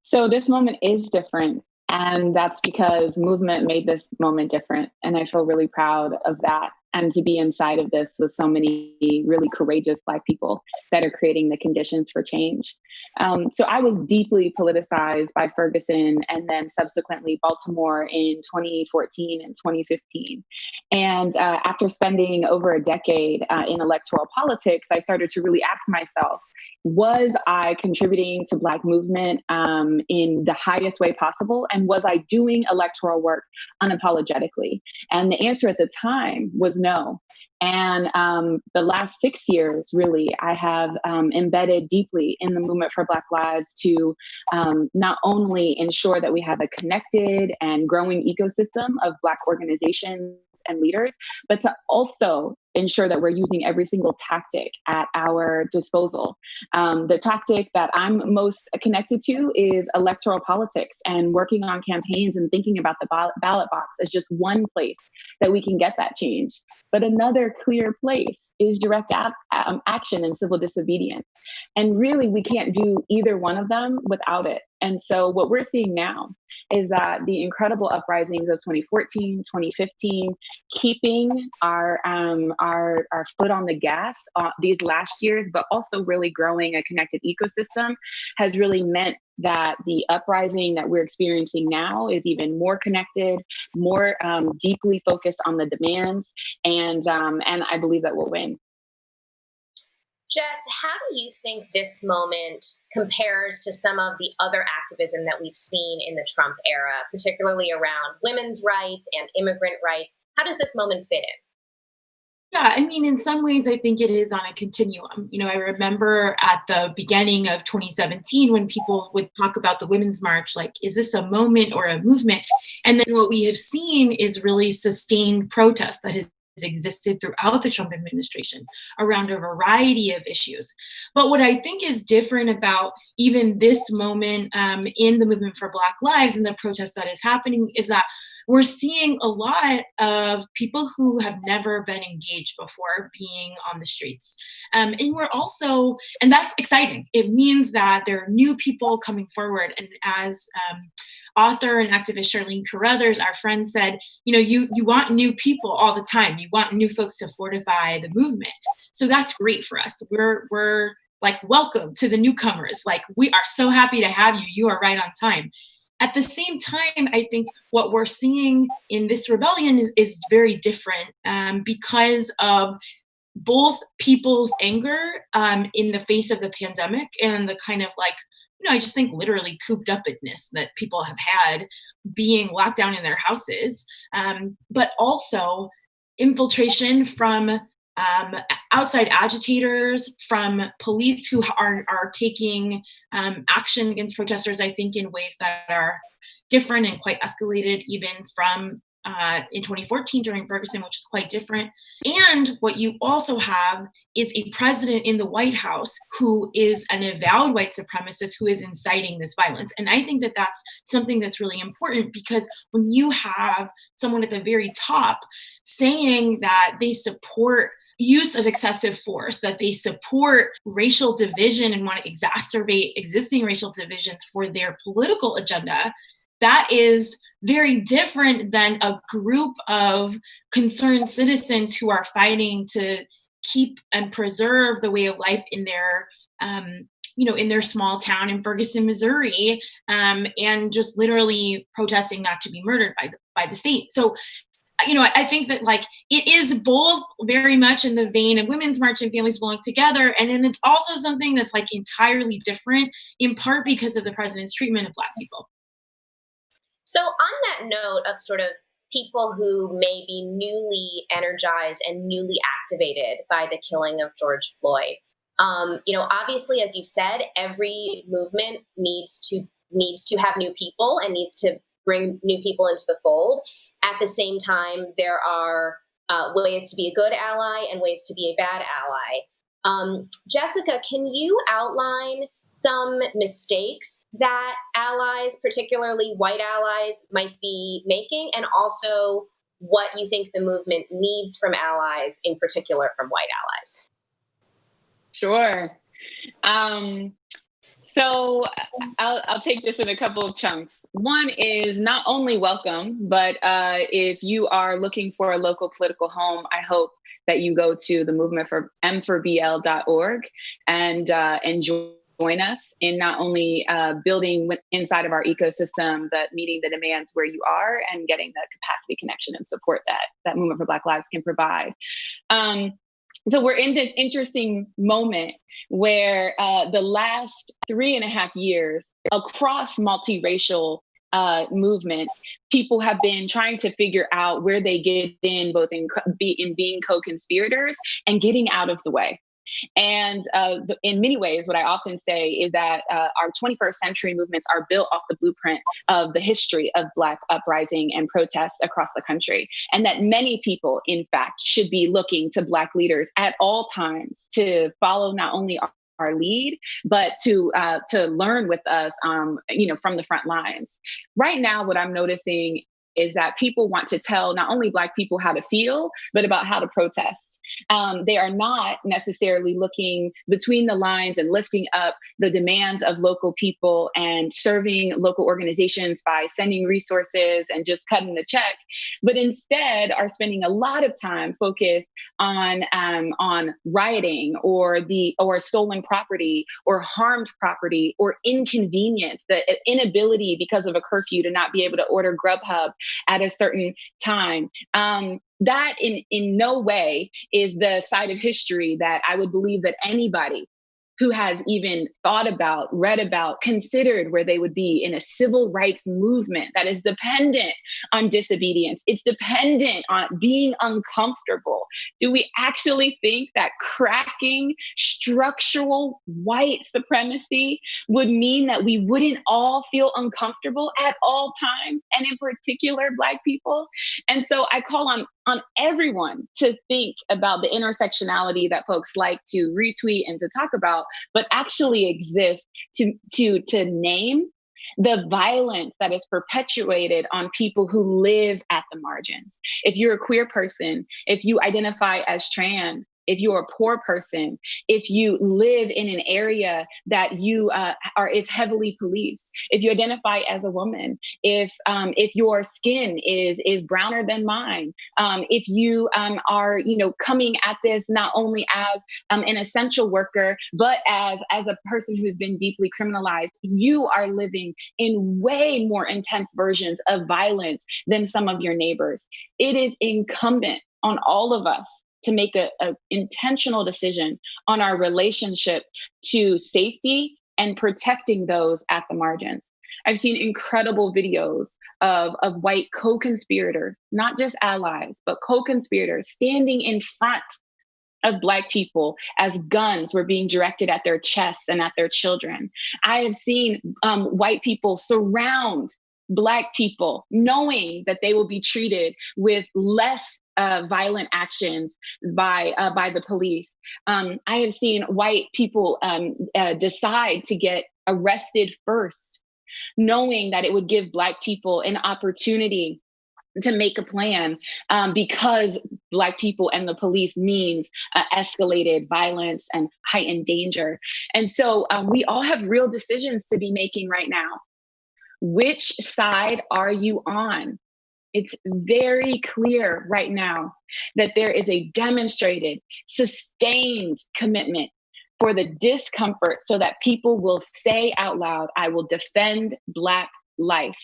So this moment is different, and that's because movement made this moment different. And I feel really proud of that. And to be inside of this with so many really courageous Black people that are creating the conditions for change. So I was deeply politicized by Ferguson and then subsequently Baltimore in 2014 and 2015. And after spending over a decade in electoral politics, I started to really ask myself, was I contributing to Black movement in the highest way possible? And was I doing electoral work unapologetically? And the answer at the time was no. And the last 6 years, really, I have embedded deeply in the movement for Black lives to not only ensure that we have a connected and growing ecosystem of Black organizations and leaders, but to also ensure that we're using every single tactic at our disposal. The tactic that I'm most connected to is electoral politics and working on campaigns and thinking about the ballot box as just one place that we can get that change. But another clear place is direct action and civil disobedience. And really, we can't do either one of them without it. And so what we're seeing now is that the incredible uprisings of 2014, 2015, keeping our foot on the gas these last years, but also really growing a connected ecosystem has really meant that the uprising that we're experiencing now is even more connected, more deeply focused on the demands, and I believe that we'll win. Jess, how do you think this moment compares to some of the other activism that we've seen in the Trump era, particularly around women's rights and immigrant rights? How does this moment fit in? Yeah, I mean, in some ways, I think it is on a continuum. You know, I remember at the beginning of 2017 when people would talk about the Women's March, like, is this a moment or a movement? And then what we have seen is really sustained protest that has existed throughout the Trump administration around a variety of issues. But what I think is different about even this moment in the movement for Black lives and the protest that is happening is that we're seeing a lot of people who have never been engaged before being on the streets. And we're also, and that's exciting. It means that there are new people coming forward. And as author and activist Charlene Carruthers, our friend, said, you know, you want new people all the time. You want new folks to fortify the movement. So that's great for us. We're like, welcome to the newcomers. Like, we are so happy to have you. You are right on time. At the same time, I think what we're seeing in this rebellion is very different because of both people's anger in the face of the pandemic and the kind of like, you know, I just think literally cooped upness that people have had being locked down in their houses, but also infiltration from outside agitators, from police who are taking action against protesters, I think, in ways that are different and quite escalated even from in 2014 during Ferguson, which is quite different. And what you also have is a president in the White House who is an avowed white supremacist who is inciting this violence. And I think that that's something that's really important, because when you have someone at the very top saying that they support use of excessive force, that they support racial division and want to exacerbate existing racial divisions for their political agenda, that is very different than a group of concerned citizens who are fighting to keep and preserve the way of life in their in their small town in Ferguson, Missouri, and just literally protesting not to be murdered by the state. So, I think that like it is both very much in the vein of Women's March and Families Belong Together, and then it's also something that's like entirely different, in part because of the president's treatment of Black people. So on that note of sort of people who may be newly energized and newly activated by the killing of George Floyd, obviously, as you've said, every movement needs to have new people and needs to bring new people into the fold. At the same time, there are ways to be a good ally and ways to be a bad ally. Jessica, can you outline some mistakes that allies, particularly white allies, might be making, and also what you think the movement needs from allies, in particular from white allies? Sure. So I'll take this in a couple of chunks. One is not only welcome, but if you are looking for a local political home, I hope that you go to the movement for m4bl.org and join us in not only building inside of our ecosystem, but meeting the demands where you are and getting the capacity, connection, and support that Movement for Black Lives can provide. So we're in this interesting moment where the last 3.5 years across multiracial movements, people have been trying to figure out where they get in, both in being co-conspirators and getting out of the way. And in many ways, what I often say is that our 21st century movements are built off the blueprint of the history of Black uprising and protests across the country. And that many people, in fact, should be looking to Black leaders at all times to follow not only our lead, but to learn with us, from the front lines. Right now, what I'm noticing is that people want to tell not only Black people how to feel, but about how to protest. They are not necessarily looking between the lines and lifting up the demands of local people and serving local organizations by sending resources and just cutting the check, but instead are spending a lot of time focused on rioting or stolen property or harmed property or inconvenience, the inability because of a curfew to not be able to order Grubhub at a certain time. That in no way is the side of history that I would believe that anybody who has even thought about, read about, considered where they would be in a civil rights movement that is dependent on disobedience. It's dependent on being uncomfortable. Do we actually think that cracking structural white supremacy would mean that we wouldn't all feel uncomfortable at all times, and in particular, Black people? And so I call on everyone to think about the intersectionality that folks like to retweet and to talk about, but actually exist to name the violence that is perpetuated on people who live at the margins. If you're a queer person, if you identify as trans, if you're a poor person, if you live in an area that is heavily policed, if you identify as a woman, if your skin is browner than mine, if you are coming at this not only as an essential worker, but as a person who's been deeply criminalized, you are living in way more intense versions of violence than some of your neighbors. It is incumbent on all of us to make a intentional decision on our relationship to safety and protecting those at the margins. I've seen incredible videos of white co-conspirators, not just allies, but co-conspirators standing in front of Black people as guns were being directed at their chests and at their children. I have seen white people surround Black people, knowing that they will be treated with less violent actions by the police. I have seen white people decide to get arrested first, knowing that it would give Black people an opportunity to make a plan, because Black people and the police means escalated violence and heightened danger. And so we all have real decisions to be making right now. Which side are you on? It's very clear right now that there is a demonstrated, sustained commitment for the discomfort so that people will say out loud, I will defend Black life.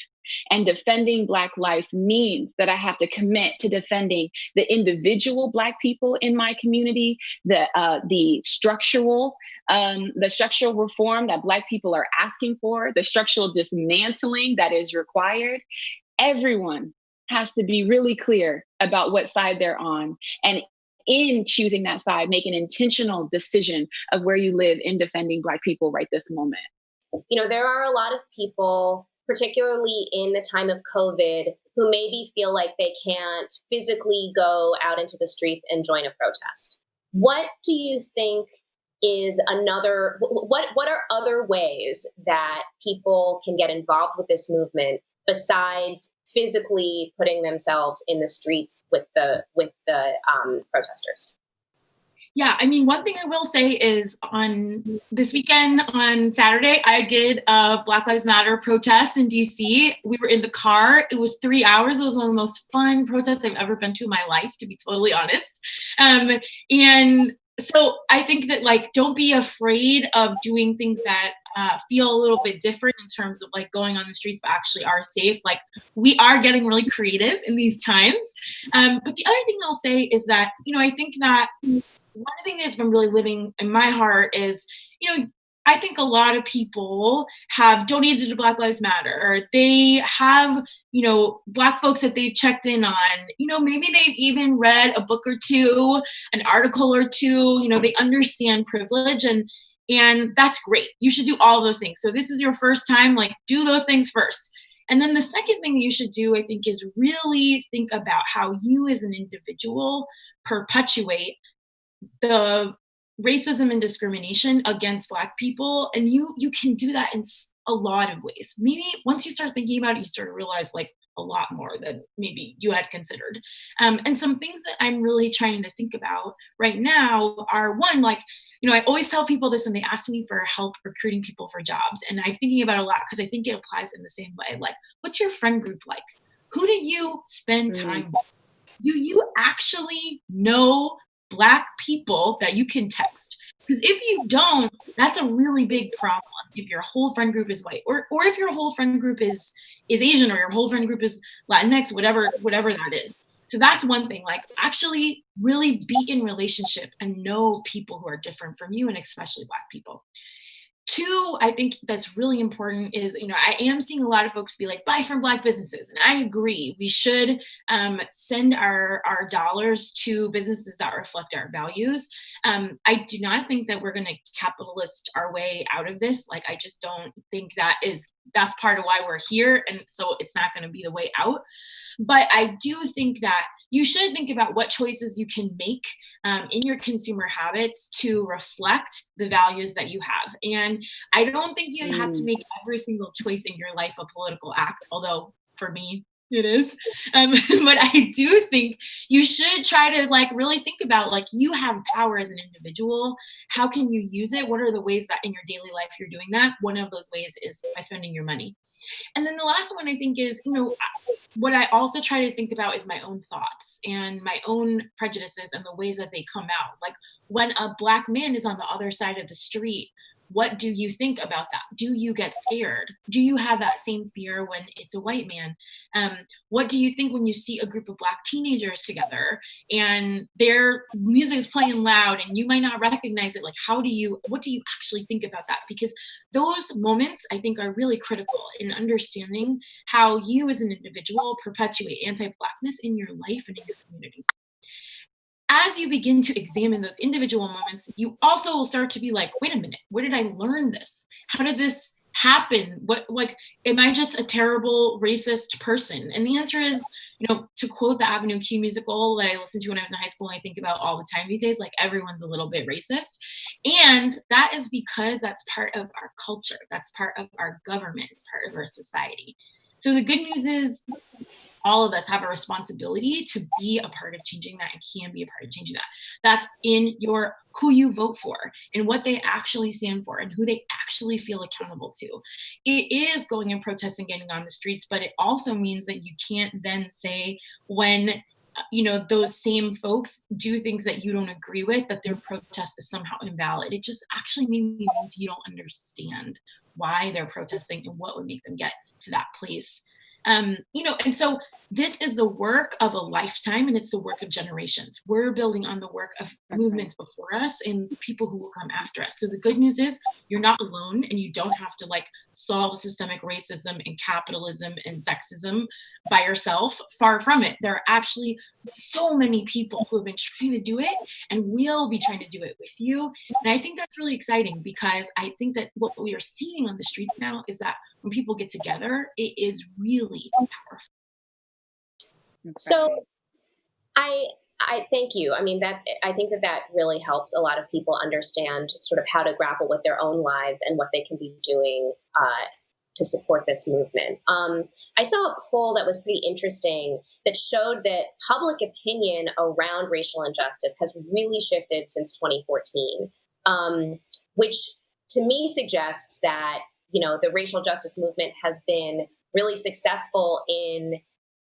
And defending Black life means that I have to commit to defending the individual Black people in my community, the structural reform that Black people are asking for, the structural dismantling that is required. Everyone has to be really clear about what side they're on. And in choosing that side, make an intentional decision of where you live in defending Black people right this moment. You know, there are a lot of people, particularly in the time of COVID, who maybe feel like they can't physically go out into the streets and join a protest. What do you think is what are other ways that people can get involved with this movement besides physically putting themselves in the streets with the protesters? Yeah, I mean, one thing I will say is on this weekend, on Saturday, I did a Black Lives Matter protest in DC. We were in the car. It was 3 hours. It was one of the most fun protests I've ever been to in my life, to be totally honest. And so I think that, like, don't be afraid of doing things that feel a little bit different in terms of like going on the streets, but actually are safe. Like, we are getting really creative in these times. But the other thing I'll say is that, you know, I think that one thing that's been really living in my heart is, you know, I think a lot of people have donated to Black Lives Matter. They have, you know, Black folks that they've checked in on. You know, maybe they've even read a book or two, an article or two. You know, they understand privilege, and that's great. You should do all those things. So this is your first time, like, do those things first. And then the second thing you should do, I think, is really think about how you as an individual perpetuate the racism and discrimination against Black people. And you can do that in a lot of ways. Maybe once you start thinking about it, you start to realize like a lot more than maybe you had considered. And some things that I'm really trying to think about right now are, one, like, you know, I always tell people this when they ask me for help recruiting people for jobs. And I'm thinking about it a lot because I think it applies in the same way. Like, what's your friend group like? Who do you spend time with? Do you actually know Black people that you can text? Because if you don't, that's a really big problem. If your whole friend group is white, or if your whole friend group is Asian, or your whole friend group is Latinx, whatever that is. So that's one thing, like, actually really be in relationship and know people who are different from you, and especially Black people. Two, I think that's really important is, you know, I am seeing a lot of folks be like, buy from Black businesses. And I agree. We should send our dollars to businesses that reflect our values. I do not think that we're going to capitalist our way out of this. Like, I just don't think that's part of why we're here. And so it's not going to be the way out. But I do think that you should think about what choices you can make in your consumer habits to reflect the values that you have. And I don't think you have to make every single choice in your life a political act, although for me, it is. But I do think you should try to like really think about, like, you have power as an individual. How can you use it? What are the ways that in your daily life you're doing that? One of those ways is by spending your money. And then the last one I think is, you know, what I also try to think about is my own thoughts and my own prejudices and the ways that they come out. Like, when a Black man is on the other side of the street, what do you think about that? Do you get scared? Do you have that same fear when it's a white man? What do you think when you see a group of Black teenagers together and their music is playing loud and you might not recognize it? Like, what do you actually think about that? Because those moments, I think, are really critical in understanding how you as an individual perpetuate anti-Blackness in your life and in your communities. As you begin to examine those individual moments, you also will start to be like, wait a minute, where did I learn this? How did this happen? Am I just a terrible racist person? And the answer is, you know, to quote the Avenue Q musical that I listened to when I was in high school and I think about all the time these days, like, everyone's a little bit racist. And that is because that's part of our culture. That's part of our government. It's part of our society. So the good news is, all of us have a responsibility to be a part of changing that and can be a part of changing that. That's in who you vote for and what they actually stand for and who they actually feel accountable to. It is going and protesting, getting on the streets, but it also means that you can't then say when those same folks do things that you don't agree with, that their protest is somehow invalid. It just actually means you don't understand why they're protesting and what would make them get to that place. And so this is the work of a lifetime, and it's the work of generations. We're building on the work of movements before us and people who will come after us. So the good news is you're not alone, and you don't have to solve systemic racism and capitalism and sexism by yourself. Far from it. There are actually so many people who have been trying to do it and will be trying to do it with you. And I think that's really exciting, because I think that what we are seeing on the streets now is that when people get together, it is really powerful. So I thank you. I mean, I think that really helps a lot of people understand sort of how to grapple with their own lives and what they can be doing to support this movement. I saw a poll that was pretty interesting that showed that public opinion around racial injustice has really shifted since 2014, which to me suggests that, the racial justice movement has been really successful in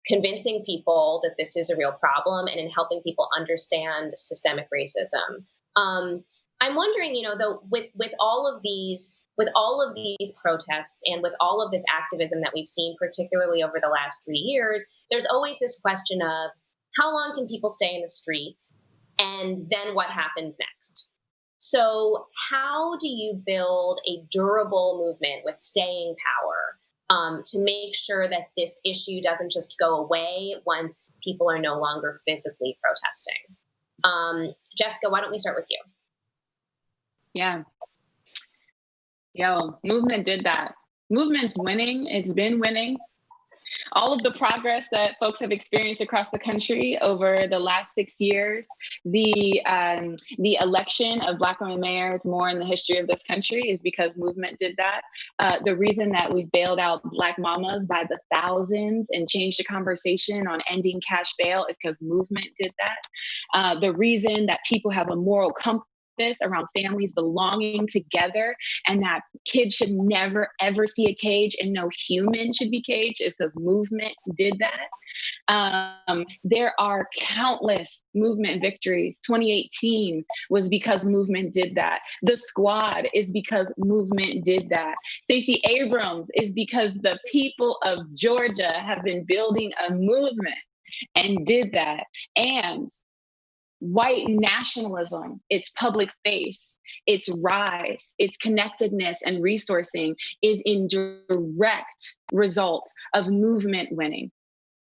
convincing people that this is a real problem and in helping people understand systemic racism. I'm wondering, though, with all of these protests and with all of this activism that we've seen, particularly over the last 3 years, there's always this question of how long can people stay in the streets, and then what happens next? So how do you build a durable movement with staying power to make sure that this issue doesn't just go away once people are no longer physically protesting? Jessica, why don't we start with you? Yeah. Movement did that. Movement's winning. It's been winning. All of the progress that folks have experienced across the country over the last 6 years, the election of Black women mayors more in the history of this country is because movement did that. The reason that we've bailed out Black mamas by the thousands and changed the conversation on ending cash bail is because movement did that. The reason that people have a moral compass around families belonging together and that kids should never ever see a cage and no human should be caged is because movement did that. There are countless movement victories. 2018 was because movement did that. The Squad is because movement did that. Stacey Abrams is because the people of Georgia have been building a movement and did that. And white nationalism, its public face, its rise, its connectedness and resourcing is in direct result of movement winning.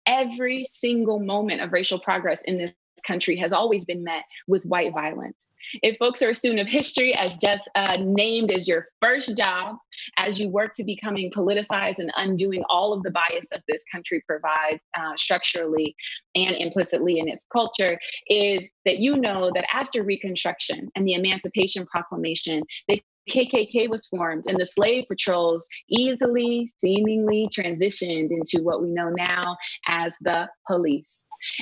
Every single moment of racial progress in this country has always been met with white violence. If folks are a student of history, as Jess named as your first job, as you work to becoming politicized and undoing all of the bias that this country provides structurally and implicitly in its culture, is that you know that after Reconstruction and the Emancipation Proclamation, the KKK was formed and the slave patrols easily, seemingly transitioned into what we know now as the police.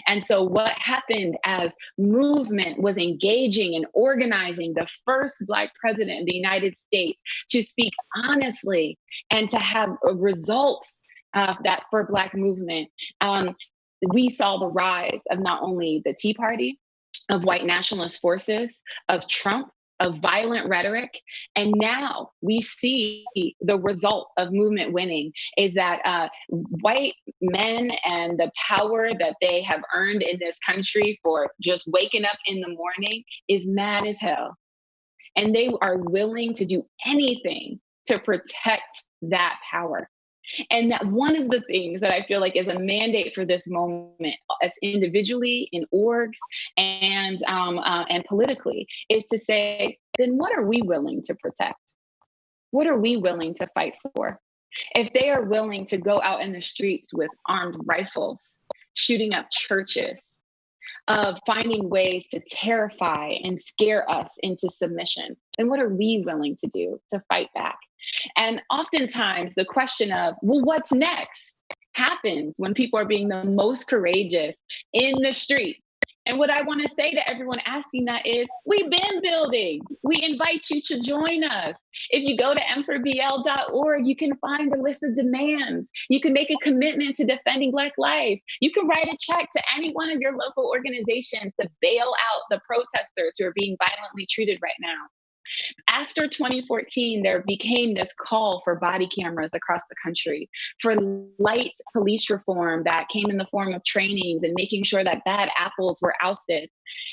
And so what happened as movement was engaging and organizing the first Black president of the United States to speak honestly and to have results that for Black movement, we saw the rise of not only the Tea Party, of white nationalist forces, of Trump, of violent rhetoric. And now we see the result of movement winning is that white men and the power that they have earned in this country for just waking up in the morning is mad as hell. And they are willing to do anything to protect that power. And that one of the things that I feel like is a mandate for this moment, as individually in orgs and politically, is to say, then what are we willing to protect? What are we willing to fight for? If they are willing to go out in the streets with armed rifles, shooting up churches, of finding ways to terrify and scare us into submission, then what are we willing to do to fight back? And oftentimes the question of, well, what's next happens when people are being the most courageous in the street, And what I want to say to everyone asking that is, we've been building. We invite you to join us. If you go to m4bl.org, you can find a list of demands. You can make a commitment to defending Black life. You can write a check to any one of your local organizations to bail out the protesters who are being violently treated right now. After 2014, there became this call for body cameras across the country, for light police reform that came in the form of trainings and making sure that bad apples were ousted.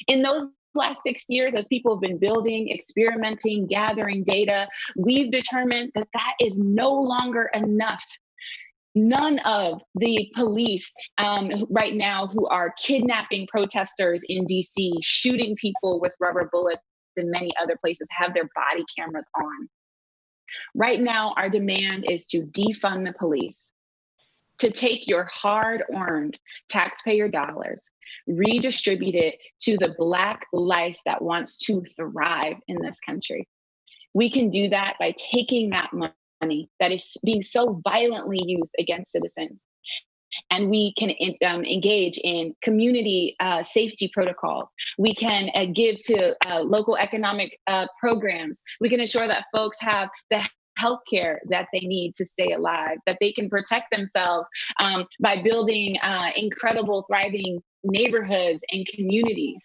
In those last 6 years, as people have been building, experimenting, gathering data, we've determined that that is no longer enough. None of the police right now who are kidnapping protesters in DC, shooting people with rubber bullets, in many other places have their body cameras on. Right now, our demand is to defund the police, to take your hard-earned taxpayer dollars, redistribute it to the Black life that wants to thrive in this country. We can do that by taking that money that is being so violently used against citizens, and we can engage in community safety protocols. We can give to local economic programs. We can ensure that folks have the healthcare that they need to stay alive, that they can protect themselves by building incredible, thriving neighborhoods and communities.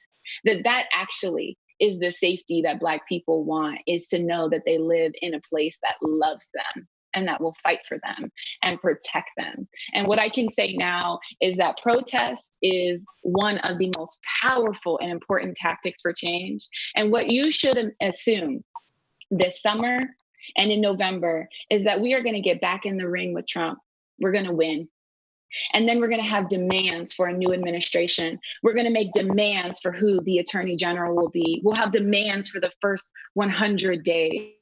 That actually is the safety that Black people want, is to know that they live in a place that loves them and that will fight for them and protect them. And what I can say now is that protest is one of the most powerful and important tactics for change. And what you should assume this summer and in November is that we are going to get back in the ring with Trump. We're going to win. And then we're going to have demands for a new administration. We're going to make demands for who the attorney general will be. We'll have demands for the first 100 days.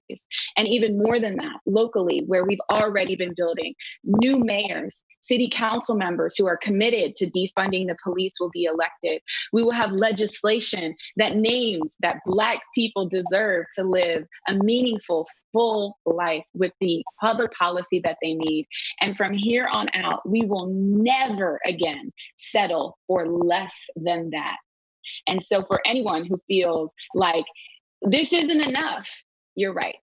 And even more than that, locally, where we've already been building, new mayors, city council members who are committed to defunding the police will be elected. We will have legislation that names that Black people deserve to live a meaningful, full life with the public policy that they need. And from here on out, we will never again settle for less than that. And so for anyone who feels like this isn't enough, you're right.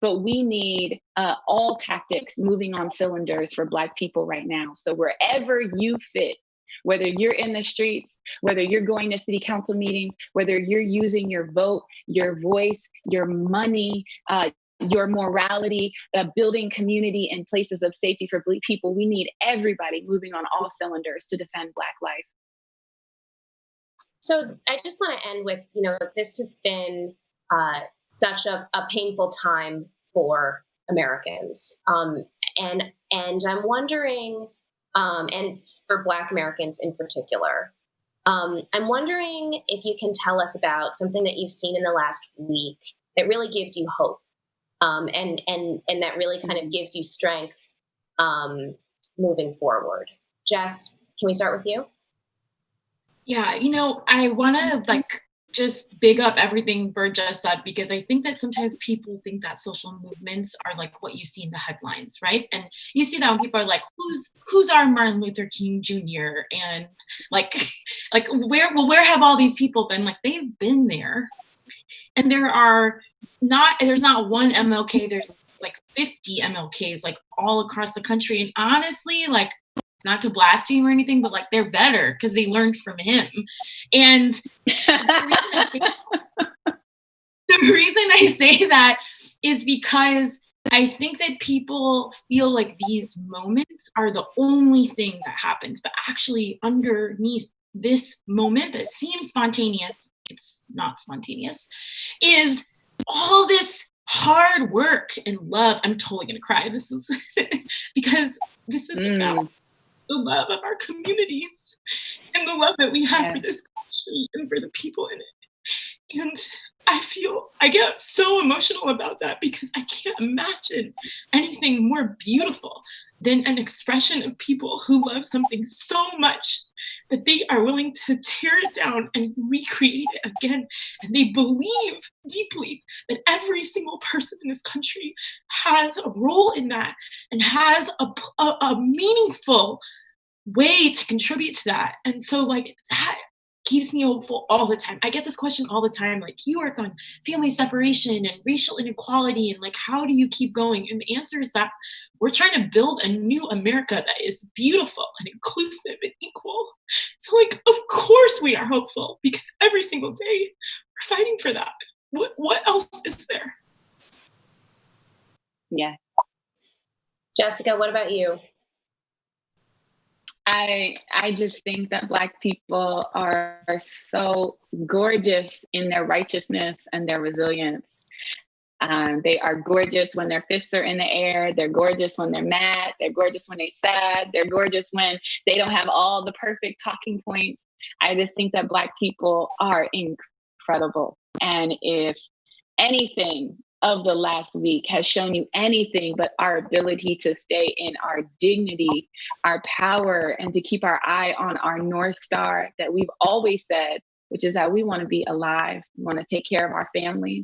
But we need all tactics moving on cylinders for Black people right now. So wherever you fit, whether you're in the streets, whether you're going to city council meetings, whether you're using your vote, your voice, your money, your morality, building community and places of safety for Black people, we need everybody moving on all cylinders to defend Black life. So I just want to end with, this has been such a painful time for Americans. And I'm wondering, and for Black Americans in particular, I'm wondering if you can tell us about something that you've seen in the last week that really gives you hope, and that really kind of gives you strength moving forward. Jess, can we start with you? Yeah, I want to just big up everything Byrd just said, because I think that sometimes people think that social movements are like what you see in the headlines, right? And you see that when people are like, who's our Martin Luther King Jr. and where have all these people been? Like, they've been there, and there's not one MLK. There's like 50 MLKs like all across the country, and honestly, like, not to blaspheme or anything, but like, they're better because they learned from him. And the reason I say that is because I think that people feel like these moments are the only thing that happens, but actually underneath this moment that seems spontaneous, it's not spontaneous, is all this hard work and love. I'm totally gonna cry. This is because this is about the love of our communities and the love that we have for this country and for the people in it. And I get so emotional about that because I can't imagine anything more beautiful than an expression of people who love something so much that they are willing to tear it down and recreate it again. And they believe deeply that every single person in this country has a role in that and has a meaningful way to contribute to that. And so like that, keeps me hopeful all the time. I get this question all the time, like, you work on family separation and racial inequality, and like, how do you keep going? And the answer is that we're trying to build a new America that is beautiful and inclusive and equal. So like, of course we are hopeful, because every single day we're fighting for that. What else is there? Yeah. Jessica, what about you? I just think that Black people are so gorgeous in their righteousness and their resilience. They are gorgeous when their fists are in the air. They're gorgeous when they're mad. They're gorgeous when they're sad. They're gorgeous when they don't have all the perfect talking points. I just think that Black people are incredible. And if anything of the last week has shown you anything but our ability to stay in our dignity, our power, and to keep our eye on our North Star that we've always said, which is that we want to be alive. We want to take care of our families.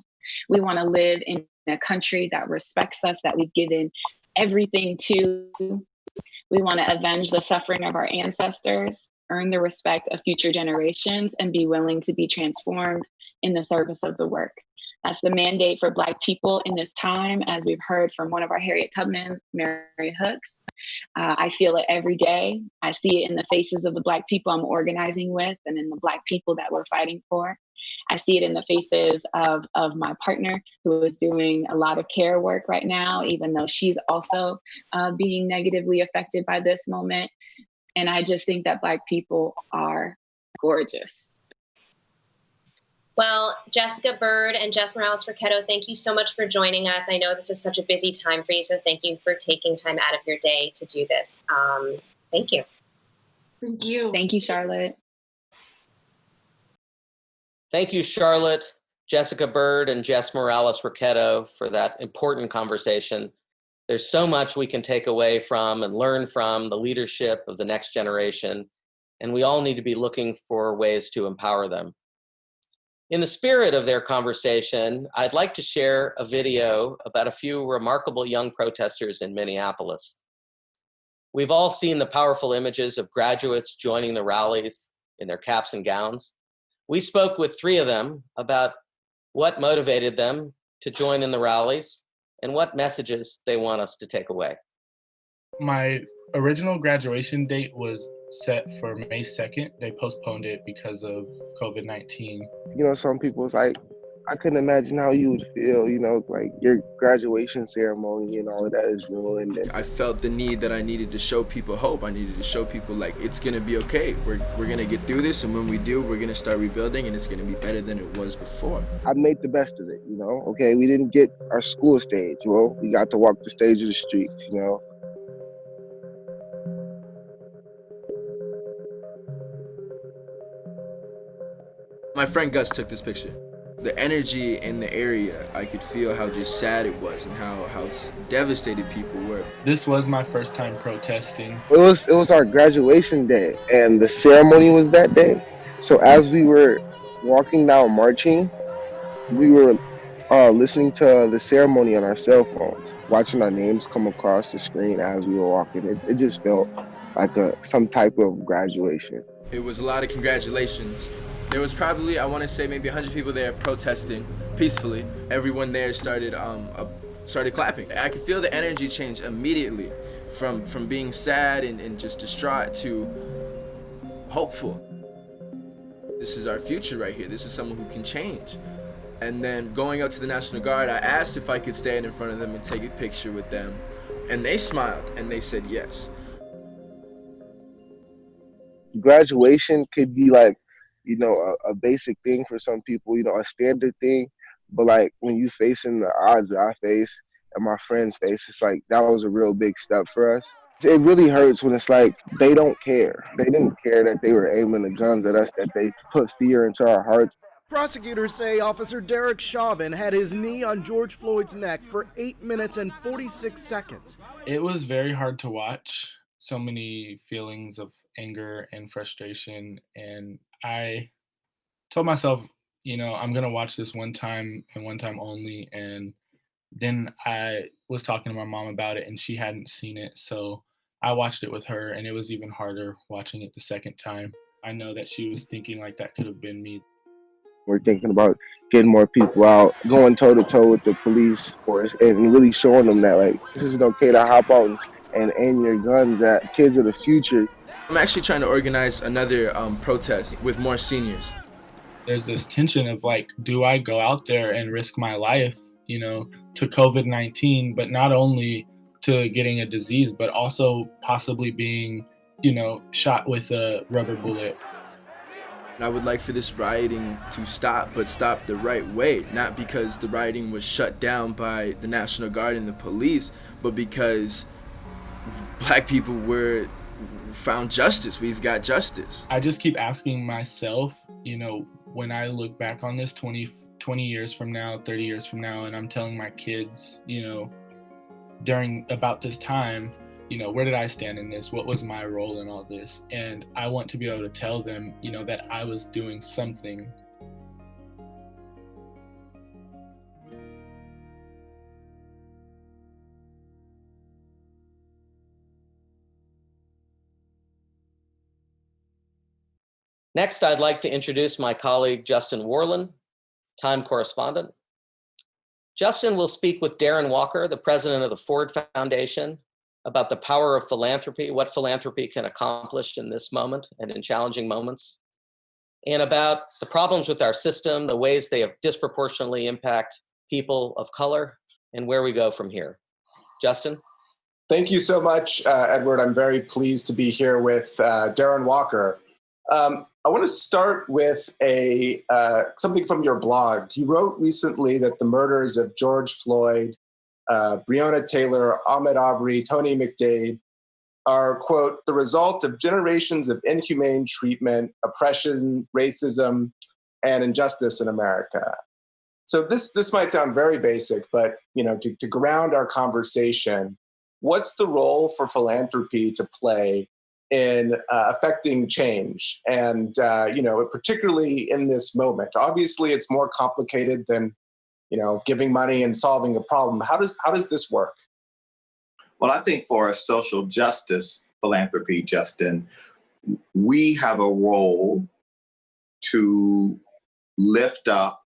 We want to live in a country that respects us, that we've given everything to. We want to avenge the suffering of our ancestors, earn the respect of future generations, and be willing to be transformed in the service of the work. That's the mandate for Black people in this time, as we've heard from one of our Harriet Tubmans, Mary Hooks. I feel it every day. I see it in the faces of the Black people I'm organizing with and in the Black people that we're fighting for. I see it in the faces of my partner, who is doing a lot of care work right now, even though she's also being negatively affected by this moment. And I just think that Black people are gorgeous. Well, Jessica Byrd and Jess Morales Rocketto, thank you so much for joining us. I know this is such a busy time for you, so thank you for taking time out of your day to do this. Thank you. Thank you. Thank you, Charlotte. Thank you, Charlotte, Jessica Byrd, and Jess Morales Rocketto for that important conversation. There's so much we can take away from and learn from the leadership of the next generation, and we all need to be looking for ways to empower them. In the spirit of their conversation, I'd like to share a video about a few remarkable young protesters in Minneapolis. We've all seen the powerful images of graduates joining the rallies in their caps and gowns. We spoke with 3 of them about what motivated them to join in the rallies and what messages they want us to take away. My original graduation date was set for May 2nd. They postponed it because of COVID-19. You know, some people, it's like, I couldn't imagine how you would feel, you know, like your graduation ceremony and all of that is ruined. And I felt the need that I needed to show people hope. I needed to show people like it's gonna be okay. We're gonna get through this, and when we do, we're gonna start rebuilding, and it's gonna be better than it was before. I made the best of it, you know. Okay, we didn't get our school stage. Well, we got to walk the stage of the streets, you know. My friend Gus took this picture. The energy in the area, I could feel how just sad it was and how devastated people were. This was my first time protesting. It was our graduation day, and the ceremony was that day. So as we were walking down marching, we were listening to the ceremony on our cell phones, watching our names come across the screen as we were walking. It just felt like some type of graduation. It was a lot of congratulations. There was probably, I want to say, maybe 100 people there protesting peacefully. Everyone there started clapping. I could feel the energy change immediately from being sad and just distraught to hopeful. This is our future right here. This is someone who can change. And then going up to the National Guard, I asked if I could stand in front of them and take a picture with them. And they smiled and they said yes. Graduation could be like, you know, a basic thing for some people, you know, a standard thing. But like when you facing the odds that I face and my friends face, it's like that was a real big step for us. It really hurts when it's like they don't care. They didn't care that they were aiming the guns at us, that they put fear into our hearts. Prosecutors say Officer Derek Chauvin had his knee on George Floyd's neck for 8 minutes and 46 seconds. It was very hard to watch. So many feelings of anger and frustration, and I told myself, you know, I'm going to watch this one time and one time only. And then I was talking to my mom about it and she hadn't seen it. So I watched it with her, and it was even harder watching it the second time. I know that she was thinking like that could have been me. We're thinking about getting more people out, going toe to toe with the police force, and really showing them that like this isn't okay to hop out and aim your guns at kids of the future. I'm actually trying to organize another protest with more seniors. There's this tension of like, do I go out there and risk my life, to COVID-19, but not only to getting a disease, but also possibly being, shot with a rubber bullet. I would like for this rioting to stop, but stop the right way, not because the rioting was shut down by the National Guard and the police, but because Black people were found justice. We've got justice. I just keep asking myself, when I look back on this 20 years from now, 30 years from now, and I'm telling my kids, during about this time, where did I stand in this? What was my role in all this? And I want to be able to tell them, that I was doing something. Next, I'd like to introduce my colleague, Justin Worland, Time correspondent. Justin will speak with Darren Walker, the president of the Ford Foundation, about the power of philanthropy, what philanthropy can accomplish in this moment and in challenging moments, and about the problems with our system, the ways they have disproportionately impact people of color, and where we go from here. Justin? Thank you so much, Edward. I'm very pleased to be here with Darren Walker. I want to start with something from your blog. You wrote recently that the murders of George Floyd, Breonna Taylor, Ahmaud Arbery, Tony McDade are, quote, the result of generations of inhumane treatment, oppression, racism, and injustice in America. So this might sound very basic, but to ground our conversation, what's the role for philanthropy to play in affecting change? And particularly in this moment, obviously it's more complicated than giving money and solving a problem. How does this work? Well, I think for a social justice philanthropy, Justin, we have a role to lift up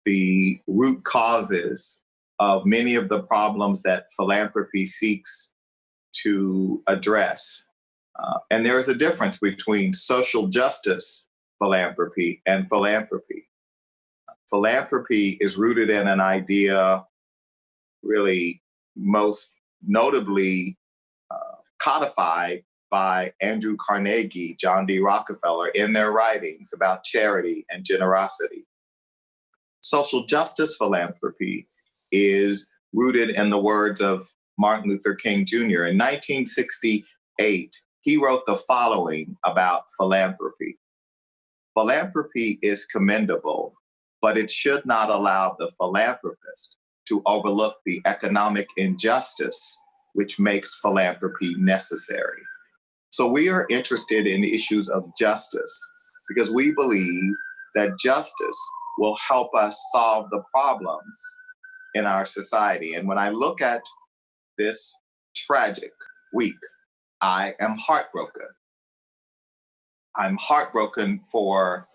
the root causes of many of the problems that philanthropy seeks to address. And there is a difference between social justice philanthropy and philanthropy. Philanthropy is rooted in an idea really most notably codified by Andrew Carnegie, John D. Rockefeller in their writings about charity and generosity. Social justice philanthropy is rooted in the words of Martin Luther King Jr. In 1968, he wrote the following about philanthropy. Philanthropy is commendable, but it should not allow the philanthropist to overlook the economic injustice which makes philanthropy necessary. So we are interested in issues of justice because we believe that justice will help us solve the problems in our society. And when I look at this tragic week, I am heartbroken. I'm heartbroken for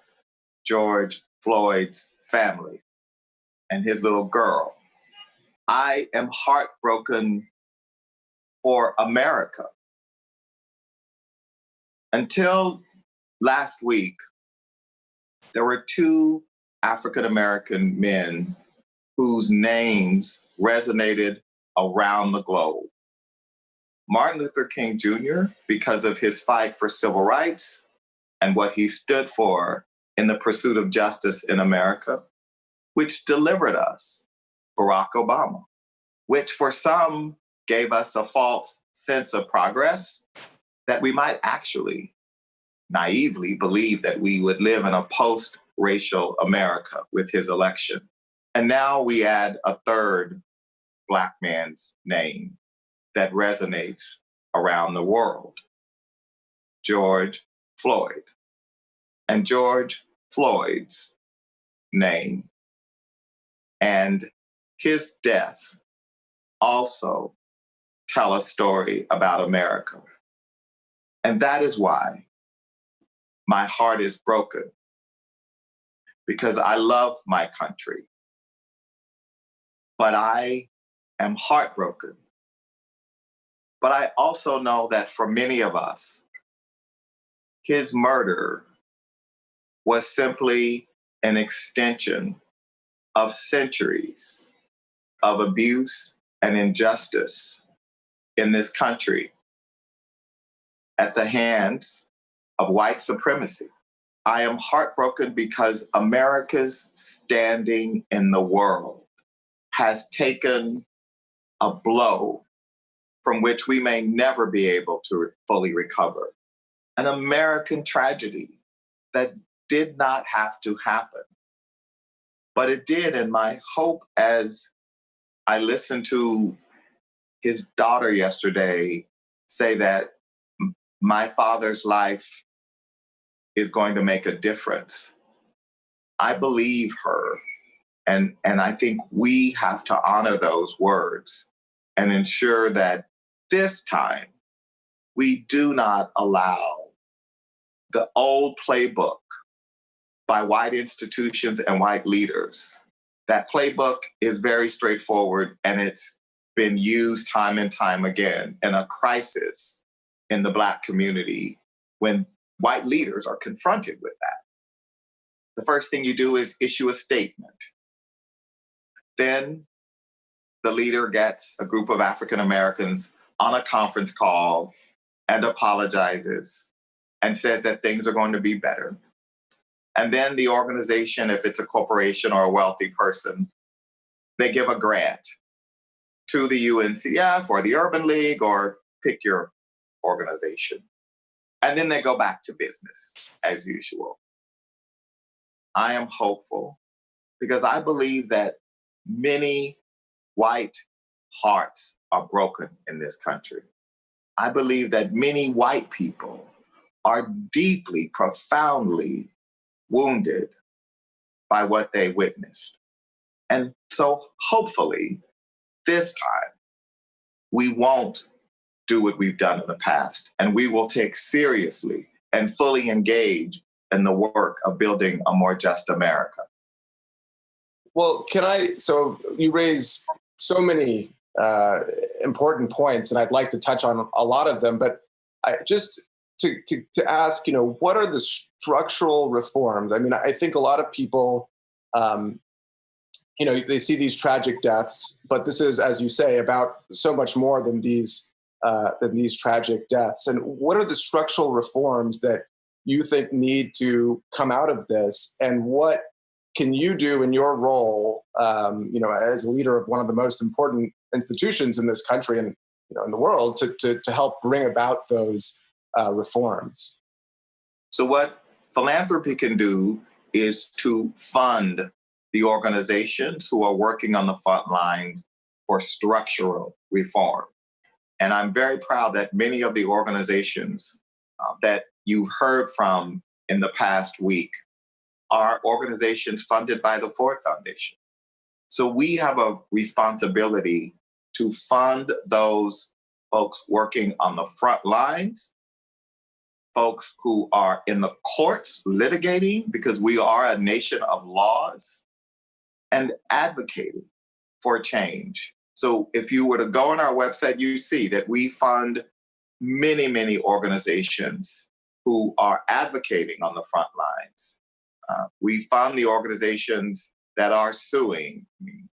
George Floyd's family and his little girl. I am heartbroken for America. Until last week, there were two African-American men whose names resonated around the globe. Martin Luther King Jr., because of his fight for civil rights and what he stood for in the pursuit of justice in America, which delivered us Barack Obama, which for some gave us a false sense of progress, that we might actually naively believe that we would live in a post-racial America with his election. And now we add a third Black man's name that resonates around the world, George Floyd. And George Floyd's name and his death also tell a story about America. And that is why my heart is broken because I love my country, but I am heartbroken. But I also know that for many of us, his murder was simply an extension of centuries of abuse and injustice in this country at the hands of white supremacy. I am heartbroken because America's standing in the world has taken a blow from which we may never be able to fully recover. An American tragedy that did not have to happen, but it did. And my hope, as I listened to his daughter yesterday say that my father's life is going to make a difference, I believe her. And I think we have to honor those words and ensure that this time we do not allow the old playbook by white institutions and white leaders. That playbook is very straightforward, and it's been used time and time again in a crisis in the Black community when white leaders are confronted with that. The first thing you do is issue a statement. Then the leader gets a group of African Americans on a conference call and apologizes and says that things are going to be better. And then the organization, if it's a corporation or a wealthy person, they give a grant to the UNCF or the Urban League or pick your organization. And then they go back to business as usual. I am hopeful because I believe that many white hearts are broken in this country. I believe that many white people are deeply, profoundly wounded by what they witnessed. And so hopefully this time we won't do what we've done in the past, and we will take seriously and fully engage in the work of building a more just America. Well, so you raise so many important points, and I'd like to touch on a lot of them, but just to ask, what are the structural reforms? I mean, I think a lot of people, they see these tragic deaths, but this is, as you say, about so much more than these tragic deaths. And what are the structural reforms that you think need to come out of this? And what can you do in your role, as a leader of one of the most important institutions in this country and in the world, to help bring about those reforms? So what Philanthropy can do is to fund the organizations who are working on the front lines for structural reform. And I'm very proud that many of the organizations that you've heard from in the past week are organizations funded by the Ford Foundation. So we have a responsibility to fund those folks working on the front lines, folks who are in the courts litigating, because we are a nation of laws, and advocating for change. So if you were to go on our website, you see that we fund many, many organizations who are advocating on the front lines. We fund the organizations that are suing.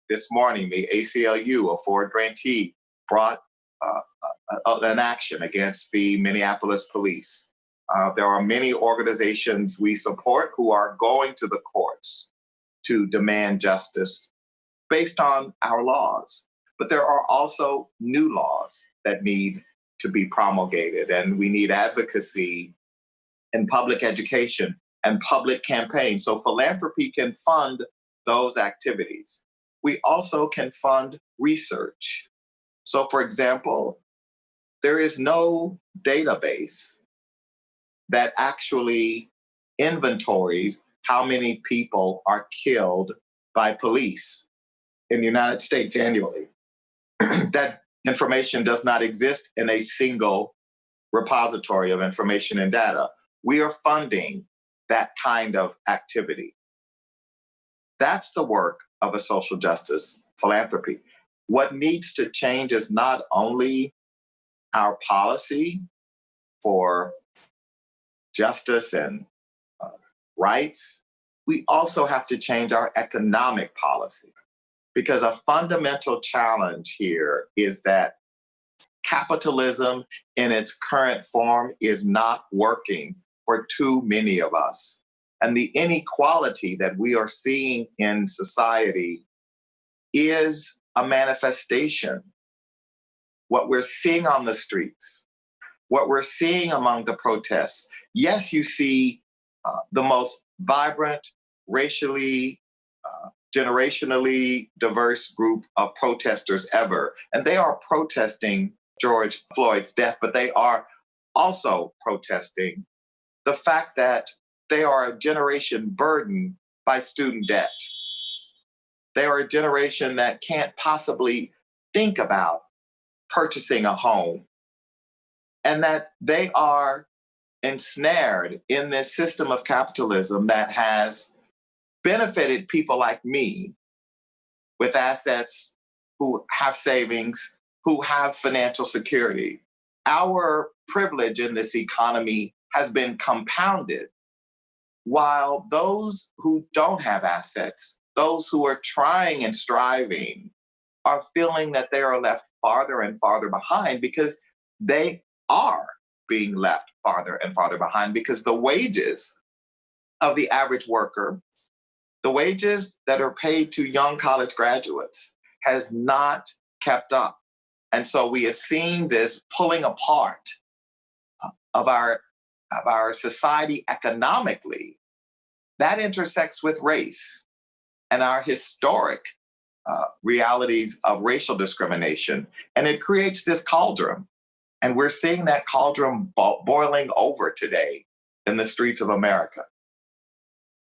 This morning, the ACLU, a Ford grantee, brought an action against the Minneapolis police. There are many organizations we support who are going to the courts to demand justice based on our laws. But there are also new laws that need to be promulgated, and we need advocacy and public education and public campaigns. So Philanthropy can fund those activities. We also can fund research. So for example, there is no database that actually inventories how many people are killed by police in the United States annually. That information does not exist in a single repository of information and data. we are funding that kind of activity. That's the work of a social justice philanthropy. What needs to change is not only our policy for justice and rights, we also have to change our economic policy, because a fundamental challenge here is that capitalism in its current form is not working for too many of us. And the inequality that we are seeing in society is a manifestation. What we're seeing on the streets, what we're seeing among the protests. Yes, you see the most vibrant, racially, generationally diverse group of protesters ever. And they are protesting George Floyd's death, but they are also protesting the fact that they are a generation burdened by student debt. They are a generation that can't possibly think about purchasing a home, and that they are ensnared in this system of capitalism that has benefited people like me with assets, who have savings, who have financial security. Our privilege in this economy has been compounded, while those who don't have assets, those who are trying and striving, are feeling that they are left farther and farther behind, because they are being left farther and farther behind, because the wages of the average worker, the wages that are paid to young college graduates, has not kept up. And so we have seen this pulling apart of our society economically. That intersects with race and our historic realities of racial discrimination. And it creates this cauldron. And we're seeing that cauldron boiling over today in the streets of America.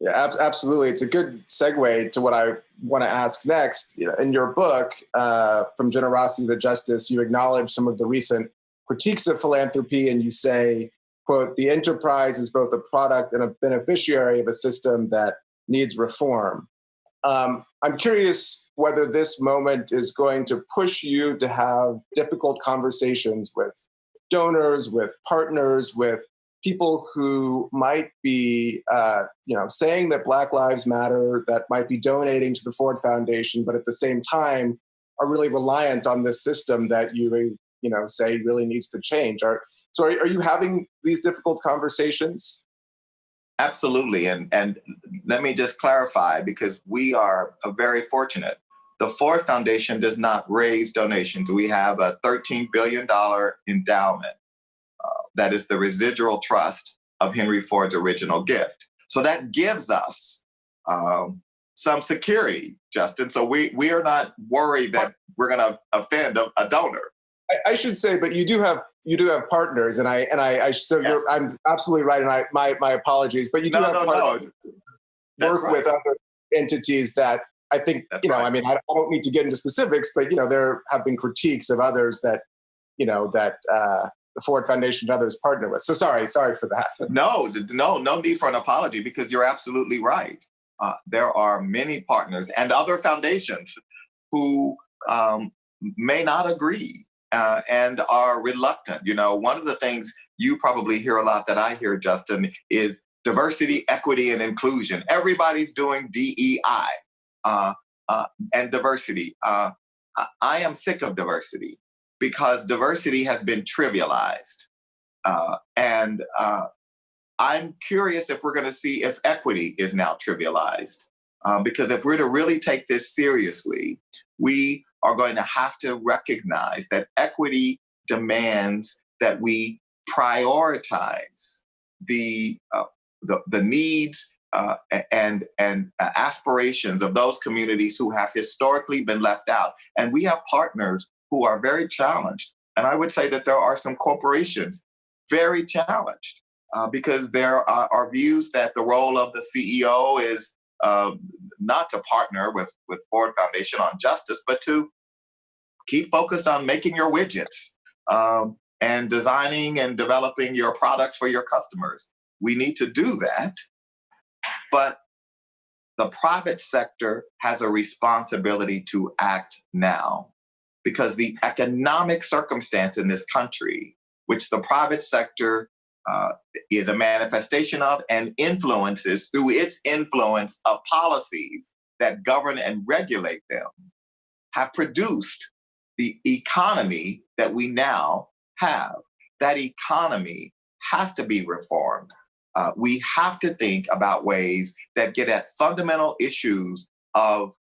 Yeah, absolutely. It's a good segue to what I want to ask next. In your book, From Generosity to Justice, you acknowledge some of the recent critiques of philanthropy, and you say, quote, "The enterprise is both a product and a beneficiary of a system that needs reform." I'm curious whether this moment is going to push you to have difficult conversations with donors, with partners, with people who might be, saying that Black Lives Matter, that might be donating to the Ford Foundation, but at the same time are really reliant on this system that you say really needs to change. So are you having these difficult conversations? Absolutely. And let me just clarify, because we are very fortunate. The Ford Foundation does not raise donations. We have a $13 billion endowment that is the residual trust of Henry Ford's original gift. So that gives us some security, Justin. So we are not worried that we're going to offend a donor. I should say, but you do have partners, and I'm absolutely right, and my apologies, but you do have partners work with other entities that I think I don't need to get into specifics, but there have been critiques of others that the Ford Foundation and others partner with. So sorry for that. No need for an apology, because you're absolutely right. There are many partners and other foundations who may not agree. And are reluctant. One of the things you probably hear a lot that I hear, Justin, is diversity, equity, and inclusion. Everybody's doing DEI and diversity. I am sick of diversity, because diversity has been trivialized. And I'm curious if we're going to see if equity is now trivialized. Because if we're to really take this seriously, we are going to have to recognize that equity demands that we prioritize the needs and aspirations of those communities who have historically been left out. And we have partners who are very challenged. And I would say that there are some corporations very challenged because there are views that the role of the CEO is not to partner with Ford Foundation on justice, but to keep focused on making your widgets and designing and developing your products for your customers. we need to do that. But the private sector has a responsibility to act now, because the economic circumstance in this country, which the private sector is a manifestation of and influences through its influence of policies that govern and regulate them, have produced the economy that we now have. That economy has to be reformed. We have to think about ways that get at fundamental issues of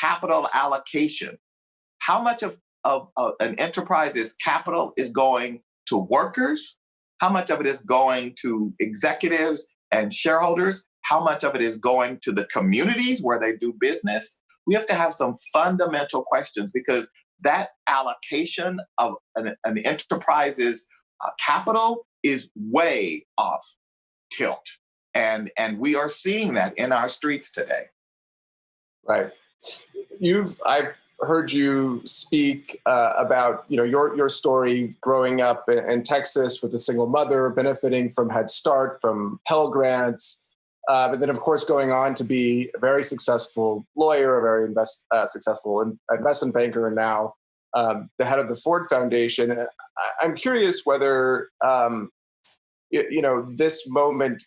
capital allocation. How much of an enterprise's capital is going to workers? How much of it is going to executives and shareholders? How much of it is going to the communities where they do business? We have to have some fundamental questions, because that allocation of an enterprise's capital is way off tilt. And we are seeing that in our streets today. Right. I've heard you speak about your story growing up in Texas with a single mother, benefiting from Head Start, from Pell Grants, but then of course going on to be a very successful lawyer, a very successful investment banker, and now the head of the Ford Foundation. I'm curious whether this moment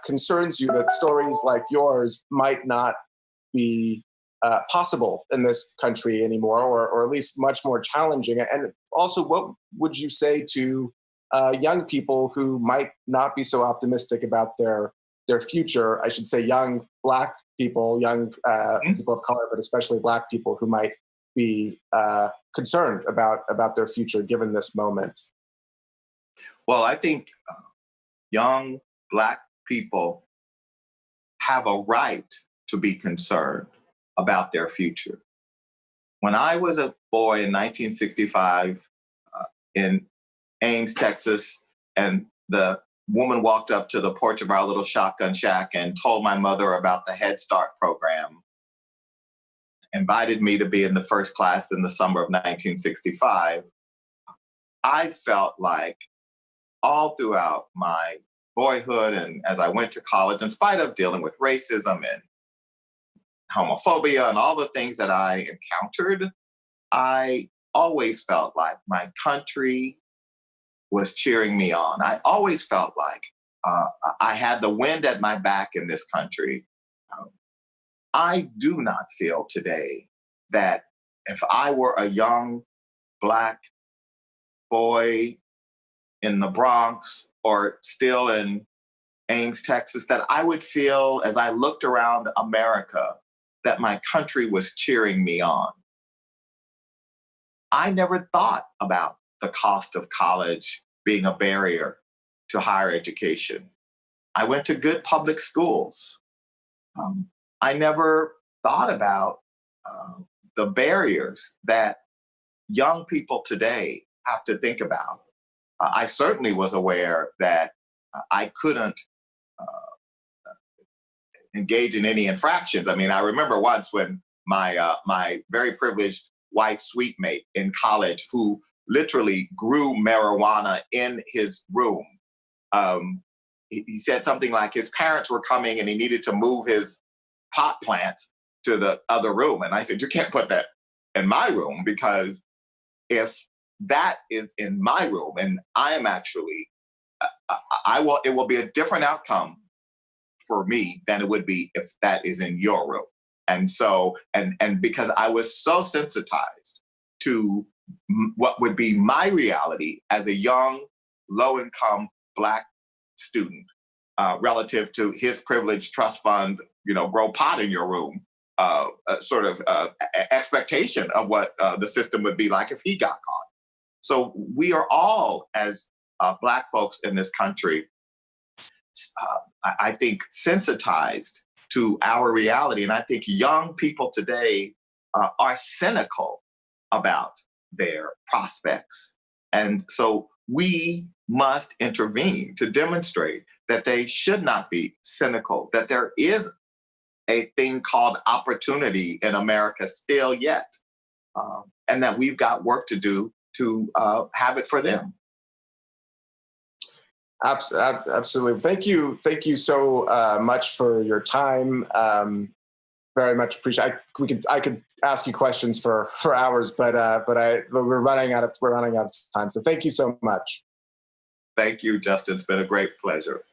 concerns you, that stories like yours might not be possible in this country anymore, or at least much more challenging. And also, what would you say to young people who might not be so optimistic about their future? I should say young Black people, young people of color, but especially Black people who might be concerned about their future given this moment. Well, I think young Black people have a right to be concerned about their future. When I was a boy in 1965 in Ames, Texas, and the woman walked up to the porch of our little shotgun shack and told my mother about the Head Start program, invited me to be in the first class in the summer of 1965, I felt like all throughout my boyhood and as I went to college, in spite of dealing with racism and homophobia and all the things that I encountered, I always felt like my country was cheering me on. I always felt like I had the wind at my back in this country. I do not feel today that if I were a young Black boy in the Bronx or still in Ames, Texas, that I would feel, as I looked around America, that my country was cheering me on. I never thought about the cost of college being a barrier to higher education. I went to good public schools. I never thought about the barriers that young people today have to think about. I certainly was aware that I couldn't engage in any infractions. I mean, I remember once when my very privileged white suite mate in college, who literally grew marijuana in his room, he said something like his parents were coming and he needed to move his pot plants to the other room. And I said, you can't put that in my room, because if that is in my room and I am actually, it will be a different outcome for me than it would be if that is in your room. And so, and because I was so sensitized to what would be my reality as a young, low-income Black student relative to his privileged trust fund, grow pot in your room, sort of expectation of what the system would be like if he got caught. So we are all, as Black folks in this country, I think, sensitized to our reality. And I think young people today are cynical about their prospects. And so we must intervene to demonstrate that they should not be cynical, that there is a thing called opportunity in America still yet, and that we've got work to do to have it for them. Absolutely. Thank you so much for your time. Very much appreciate. I could ask you questions for hours, but we're running out of time. So thank you so much. Thank you, Justin. It's been a great pleasure.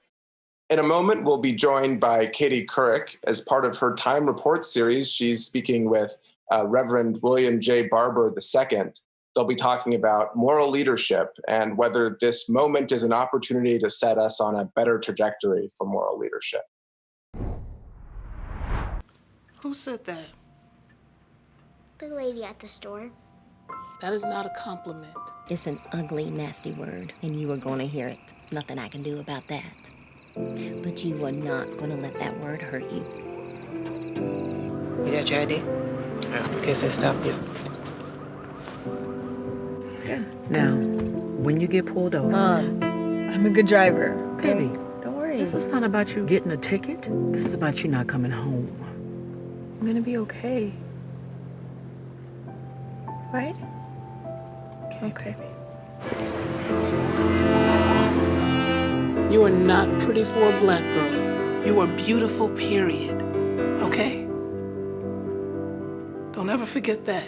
In a moment, we'll be joined by Katie Couric as part of her Time Report series. She's speaking with Reverend William J. Barber II. They'll be talking about moral leadership and whether this moment is an opportunity to set us on a better trajectory for moral leadership. Who said that? The lady at the store. That is not a compliment. It's an ugly, nasty word, and you are going to hear it. Nothing I can do about that. But you are not going to let that word hurt you. You got your ID? Yeah. Guess I stopped you. Now, when you get pulled over... I'm a good driver. Okay? Baby, Don't worry. this is not about you getting a ticket. This is about you not coming home. I'm gonna be okay. Right? Okay. You are not pretty for a black girl. You are beautiful, period. Okay? Don't ever forget that.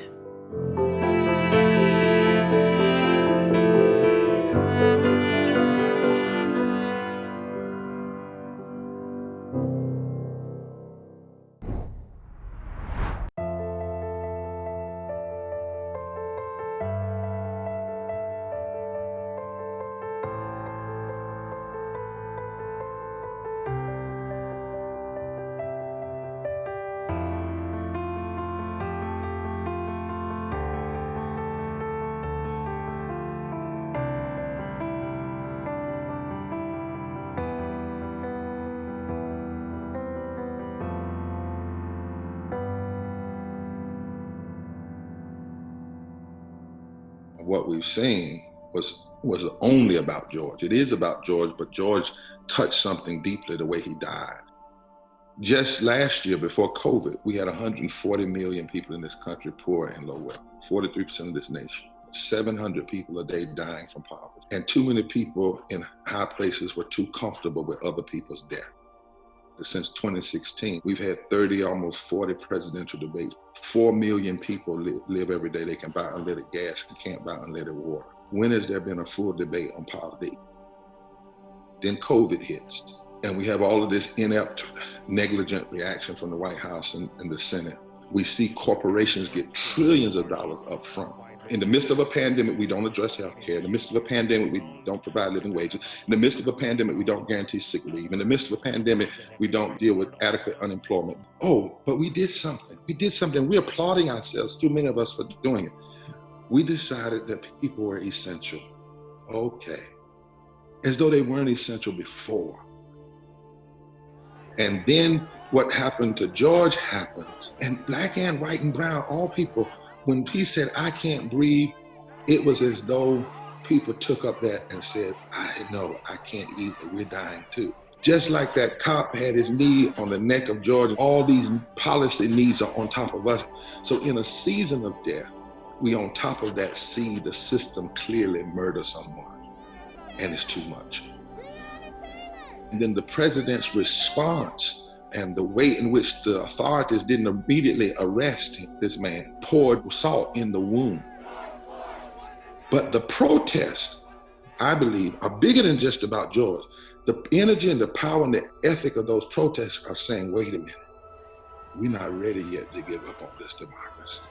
What we've seen was only about George. It is about George, but George touched something deeply the way he died. Just last year, before COVID, we had 140 million people in this country poor and low wealth, 43% of this nation. 700 people a day dying from poverty. And too many people in high places were too comfortable with other people's death. Since 2016, we've had 30, almost 40 presidential debates. 4 million people live every day. They can buy unleaded gas, can't buy unleaded water. When has there been a full debate on poverty? Then COVID hits, and we have all of this inept, negligent reaction from the White House and the Senate. We see corporations get trillions of dollars up front. In the midst of a pandemic, we don't address healthcare. In the midst of a pandemic, we don't provide living wages. In the midst of a pandemic, we don't guarantee sick leave. In the midst of a pandemic, we don't deal with adequate unemployment. Oh, but we did something. We did something. We're applauding ourselves, too many of us, for doing it. We decided that people were essential. Okay. As though they weren't essential before. And then what happened to George happened. And black and white and brown, all people, when he said, I can't breathe, it was as though people took up that and said, I know, I can't either, we're dying too. Just like that cop had his knee on the neck of George, all these policy needs are on top of us. So in a season of death, we on top of that see the system clearly murder someone, and it's too much. And then the president's response and the way in which the authorities didn't immediately arrest this man poured salt in the wound. But the protests, I believe, are bigger than just about George. The energy and the power and the ethic of those protests are saying, wait a minute, we're not ready yet to give up on this democracy.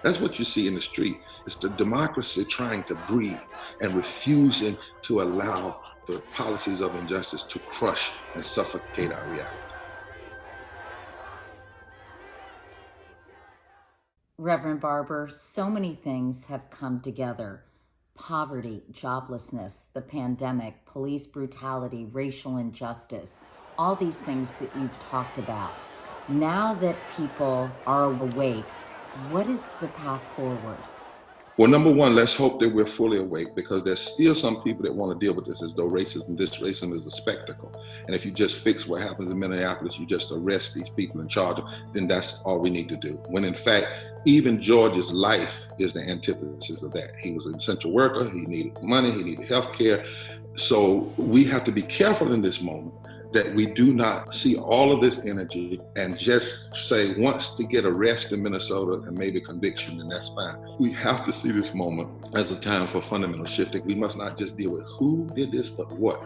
That's what you see in the street. It's the democracy trying to breathe and refusing to allow the policies of injustice to crush and suffocate our reality. Reverend Barber, so many things have come together. Poverty, joblessness, the pandemic, police brutality, racial injustice, all these things that you've talked about. Now that people are awake, what is the path forward? Well, number one, let's hope that we're fully awake, because there's still some people that want to deal with this as though racism is a spectacle. And if you just fix what happens in Minneapolis, you just arrest these people and charge them, then that's all we need to do. When in fact, Even George's life is the antithesis of that. He was an essential worker, he needed money, he needed health care. So we have to be careful in this moment that we do not see all of this energy and just say once to get arrest in Minnesota and maybe conviction, and that's fine. We have to see this moment as a time for fundamental shifting. We must not just deal with who did this, but what.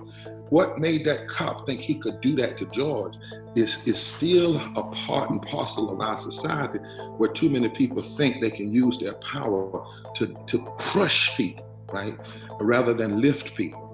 What made that cop think he could do that to George is still a part and parcel of our society where too many people think they can use their power to crush people, right? Rather than lift people.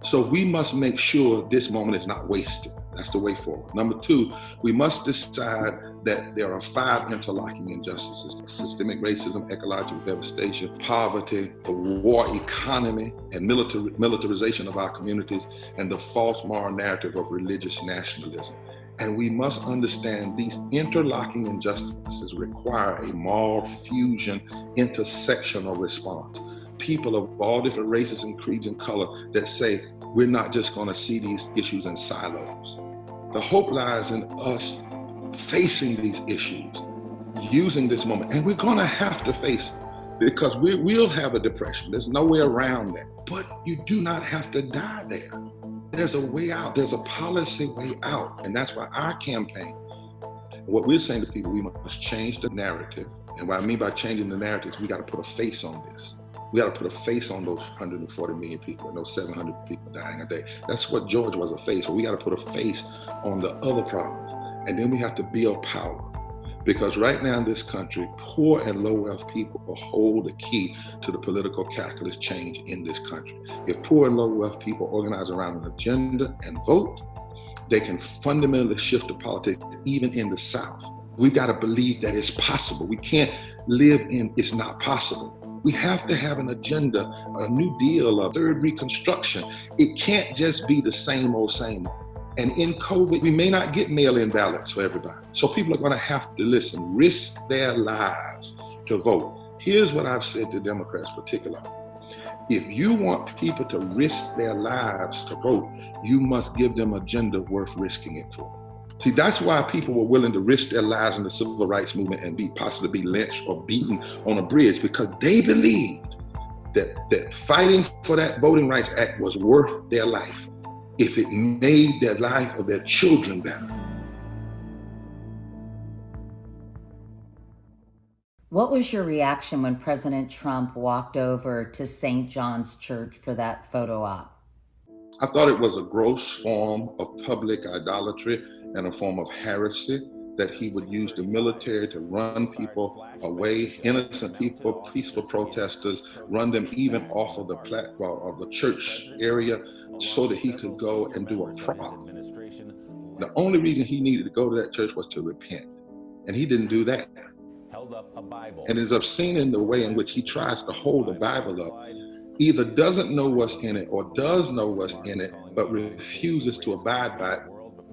So we must make sure this moment is not wasted. That's the way forward. Number two, we must decide that there are 5 interlocking injustices: systemic racism, ecological devastation, poverty, the war economy, and militarization of our communities, and the false moral narrative of religious nationalism. And we must understand these interlocking injustices require a moral fusion, intersectional response. People of all different races and creeds and color that say, we're not just gonna see these issues in silos. The hope lies in us facing these issues, using this moment, and we're gonna have to face it because we will have a depression. There's no way around that, but you do not have to die there. There's a way out, there's a policy way out, and that's why our campaign, what we're saying to people, we must change the narrative. And what I mean by changing the narrative is we gotta put a face on this. We got to put a face on those 140 million people and those 700 people dying a day. That's what George was, a face. But we got to put a face on the other problems. And then we have to build power. Because right now in this country, poor and low wealth people hold the key to the political calculus change in this country. If poor and low wealth people organize around an agenda and vote, they can fundamentally shift the politics, even in the South. We've got to believe that it's possible. We can't live in it's not possible. We have to have an agenda, a new deal, a third reconstruction. It can't just be the same old, same old. And in COVID, we may not get mail-in ballots for everybody. So people are gonna have to listen, risk their lives to vote. Here's what I've said to Democrats particularly. If you want people to risk their lives to vote, you must give them an agenda worth risking it for. See, that's why people were willing to risk their lives in the civil rights movement and possibly be lynched or beaten on a bridge, because they believed that fighting for that Voting Rights Act was worth their life if it made their life of their children better. What was your reaction when President Trump walked over to St. John's Church for that photo op? I thought it was a gross form of public idolatry and a form of heresy that he would use the military to run people away, innocent people, peaceful protesters, run them even off of the platform of the church area so that he could go and do a prop. The only reason he needed to go to that church was to repent, and he didn't do that. And it's obscene in the way in which he tries to hold the Bible up, either doesn't know what's in it or does know what's in it, but refuses to abide by it.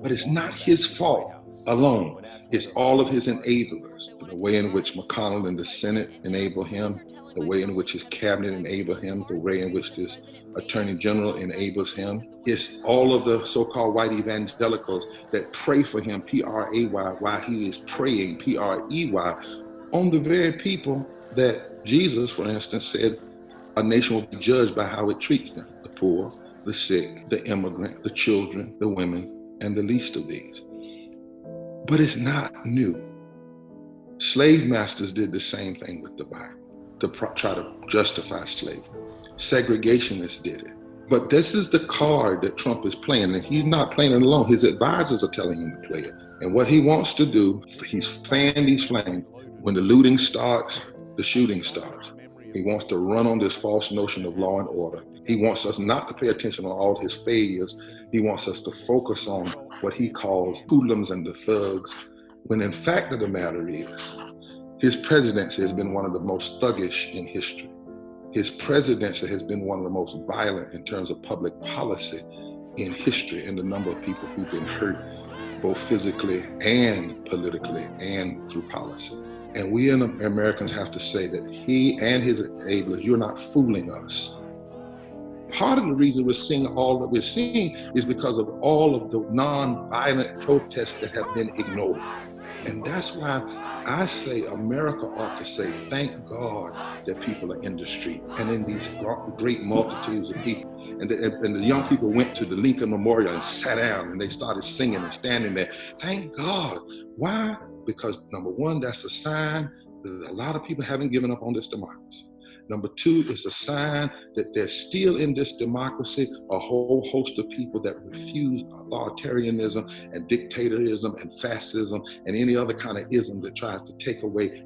But it's not his fault alone. It's all of his enablers. The way in which McConnell and the Senate enable him, the way in which his cabinet enable him, the way in which this attorney general enables him. It's all of the so-called white evangelicals that pray for him, P-R-A-Y, while he is praying, P-R-E-Y, on the very people that Jesus, for instance, said a nation will be judged by how it treats them: the poor, the sick, the immigrant, the children, the women, and the least of these. But it's not new. Slave masters did the same thing with the Bible to try to justify slavery. Segregationists did it. But this is the card that Trump is playing, and he's not playing it alone. His advisors are telling him to play it. And what he wants to do, he's fanned these flames. When the looting starts, the shooting starts. He wants to run on this false notion of law and order. He wants us not to pay attention on all his failures. He wants us to focus on what he calls hoodlums and the thugs, when in fact of the matter is, his presidency has been one of the most thuggish in history. His presidency has been one of the most violent in terms of public policy in history, and the number of people who've been hurt, both physically and politically and through policy. And we Americans have to say that he and his enablers, you're not fooling us. Part of the reason we're seeing all that we're seeing is because of all of the non-violent protests that have been ignored. And that's why I say America ought to say, thank God that people are in the street and in these great multitudes of people. And the young people went to the Lincoln Memorial and sat down and they started singing and standing there. Thank God. Why? Because number one, that's a sign that a lot of people haven't given up on this democracy. Number two, it's a sign that there's still in this democracy a whole host of people that refuse authoritarianism and dictatorism and fascism and any other kind of ism that tries to take away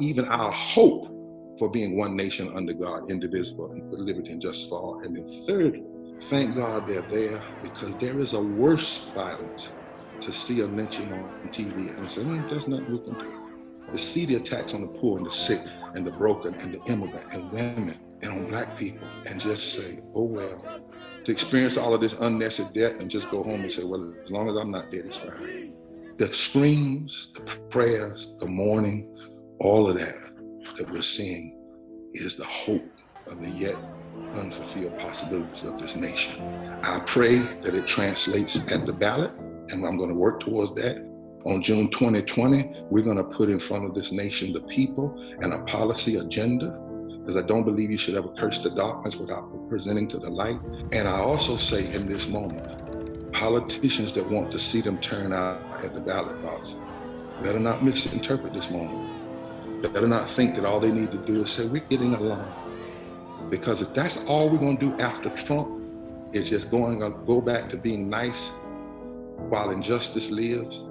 even our hope for being one nation under God, indivisible, and with liberty and justice for all. And then thirdly, thank God they're there, because there is a worse violence to see a lynching on TV and say, there's nothing we can do. To see the attacks on the poor and the sick and the broken and the immigrant and women and on Black people and just say, oh well. To experience all of this unnecessary death and just go home and say, well, as long as I'm not dead, it's fine. The screams, the prayers, the mourning, all of that we're seeing is the hope of the yet unfulfilled possibilities of this nation. I pray that it translates at the ballot, and I'm going to work towards that. On June 2020, we're going to put in front of this nation the people and a policy agenda, because I don't believe you should ever curse the darkness without presenting to the light. And I also say in this moment, politicians that want to see them turn out at the ballot box better not misinterpret this moment. Better not think that all they need to do is say, we're getting along. Because if that's all we're going to do after Trump, is just go back to being nice while injustice lives,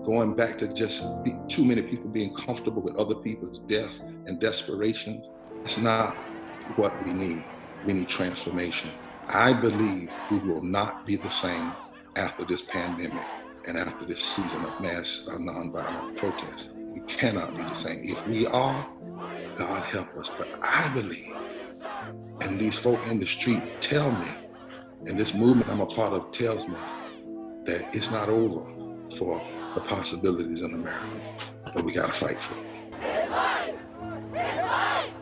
going back to just too many people being comfortable with other people's death and desperation. That's not what we need. We need transformation. I believe we will not be the same after this pandemic and after this season of mass nonviolent protest. We cannot be the same. If we are, God help us. But I believe, and these folk in the street tell me, and this movement I'm a part of tells me, that it's not over for the possibilities in America, but we gotta fight for it. It's life! It's life!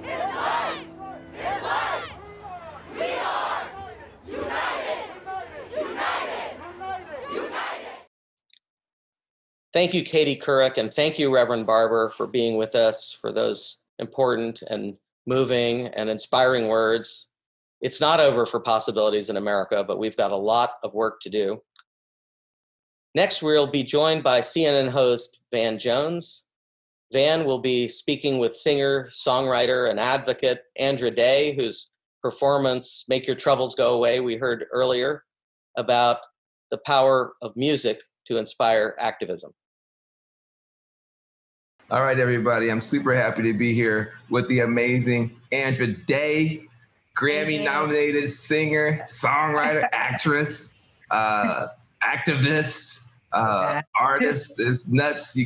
It's life! It's life! We are united! United! United! Thank you, Katie Couric, and thank you, Reverend Barber, for being with us, for those important and moving and inspiring words. It's not over for possibilities in America, but we've got a lot of work to do. Next, we'll be joined by CNN host Van Jones. Van will be speaking with singer, songwriter, and advocate Andra Day, whose performance, Make Your Troubles Go Away, we heard earlier, about the power of music to inspire activism. All right, everybody, I'm super happy to be here with the amazing Andra Day, Grammy-nominated singer, songwriter, actress, activist, artist. Is nuts.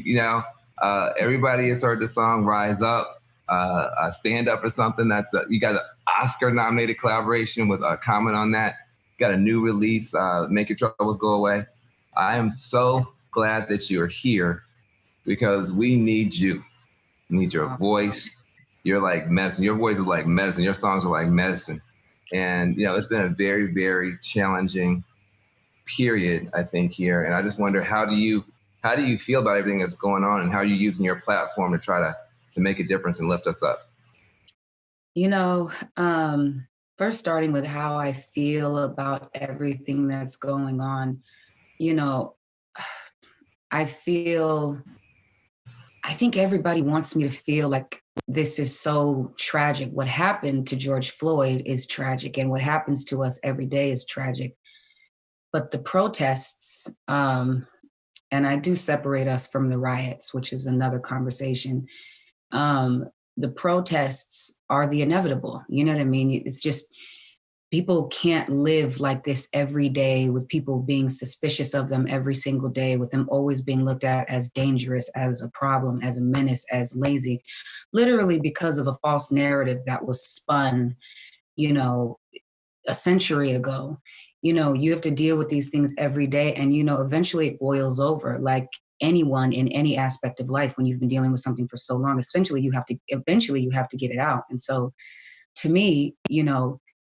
Everybody has heard the song Rise Up, Stand Up or something. You got an Oscar-nominated collaboration with Comment on that. Got a new release, Make Your Troubles Go Away. I am so glad that you're here because we need you. We need your voice. You're like medicine. Your voice is like medicine. Your songs are like medicine. And, it's been a very, very challenging period, I think, here. And I just wonder, how do you feel about everything that's going on, and how are you using your platform to try to make a difference and lift us up? First starting with how I feel about everything that's going on, I think everybody wants me to feel like this is so tragic. What happened to George Floyd is tragic, and what happens to us every day is tragic. But the protests, and I do separate us from the riots, which is another conversation. The protests are the inevitable. You know what I mean? It's just, people can't live like this every day, with people being suspicious of them every single day, with them always being looked at as dangerous, as a problem, as a menace, as lazy, literally because of a false narrative that was spun, a century ago. You have to deal with these things every day, and, eventually it boils over. Like anyone in any aspect of life, when you've been dealing with something for so long, eventually you have to get it out. And so to me,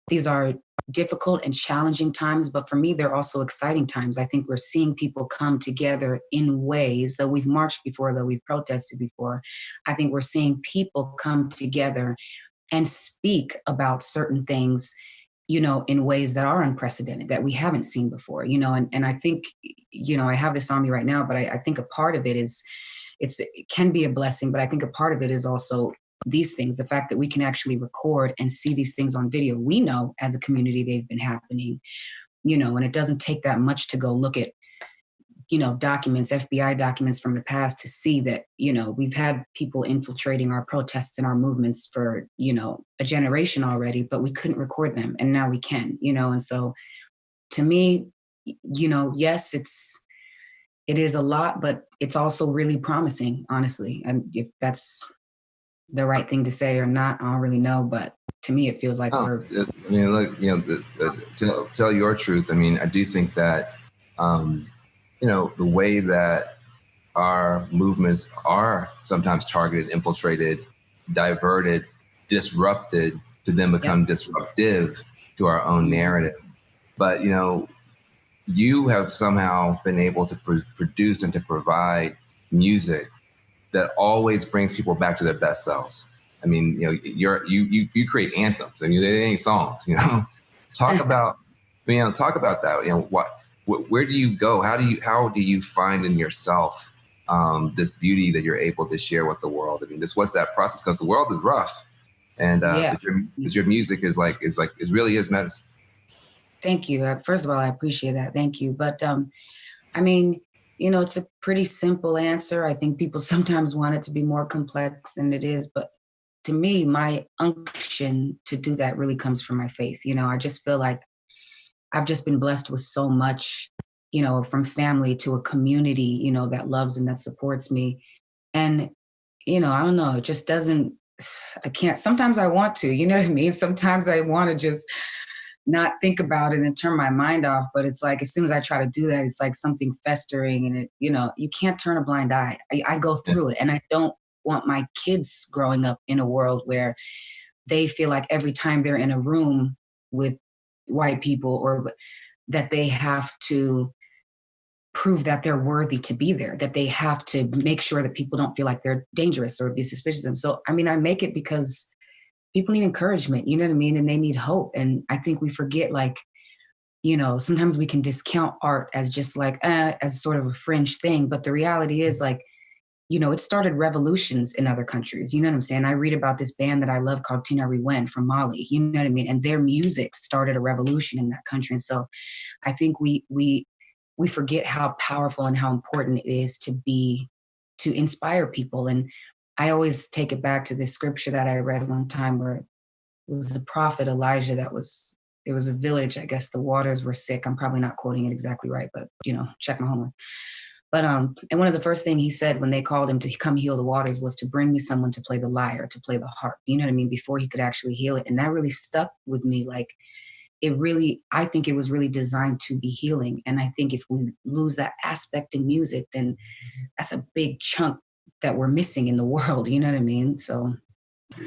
these are difficult and challenging times, but for me, they're also exciting times. I think we're seeing people come together in ways, though we've marched before, though we've protested before. I think we're seeing people come together and speak about certain things, you know, in ways that are unprecedented, that we haven't seen before, you know, and I think, you know, I have this on me right now, but I think a part of it is, it can be a blessing, but I think a part of it is also these things, the fact that we can actually record and see these things on video. We know as a community they've been happening, you know, and it doesn't take that much to go look at, you know, documents, FBI documents from the past to see that, you know, we've had people infiltrating our protests and our movements for, you know, a generation already, but we couldn't record them. And now we can, you know, and so to me, you know, yes, it is a lot, but it's also really promising, honestly. And if that's the right thing to say or not, I don't really know, but to me, it feels like we're. I mean, look, you know, tell your truth. I mean, I do think that, you know, the way that our movements are sometimes targeted, infiltrated, diverted, disrupted to then become disruptive to our own narrative. But, you know, you have somehow been able to produce and to provide music that always brings people back to their best selves. I mean, you know, you create anthems. I mean, they ain't songs. You know, talk about that. You know, where do you go? How do you find in yourself this beauty that you're able to share with the world? I mean, what's that process? Because the world is rough, and but your music is really is medicine. Thank you. First of all, I appreciate that. Thank you. But I mean, you know, it's a pretty simple answer. I think people sometimes want it to be more complex than it is. But to me, my unction to do that really comes from my faith. You know, I just feel like I've just been blessed with so much, you know, from family to a community, you know, that loves and that supports me. And, you know, I don't know, it just doesn't, I can't, sometimes I want to, you know what I mean? Sometimes I want to just not think about it and turn my mind off. But it's like, as soon as I try to do that, it's like something festering and it, you know, you can't turn a blind eye. I go through it, and I don't want my kids growing up in a world where they feel like every time they're in a room with white people or that they have to prove that they're worthy to be there, that they have to make sure that people don't feel like they're dangerous or be suspicious of them. So, I mean, I make it because people need encouragement, you know what I mean? And they need hope. And I think we forget, like, you know, sometimes we can discount art as just like, as sort of a fringe thing. But the reality is, like, you know, it started revolutions in other countries. You know what I'm saying? I read about this band that I love called Tina Rewen from Mali, you know what I mean? And their music started a revolution in that country. And so I think we forget how powerful and how important it is to inspire people. And I always take it back to this scripture that I read one time where it was the prophet Elijah there was a village, I guess the waters were sick. I'm probably not quoting it exactly right, but, you know, check my homework. But, and one of the first things he said when they called him to come heal the waters was to bring me someone to play the lyre, to play the harp, you know what I mean, before he could actually heal it. And that really stuck with me. Like, I think it was really designed to be healing. And I think if we lose that aspect in music, then that's a big chunk that we're missing in the world, you know what I mean? So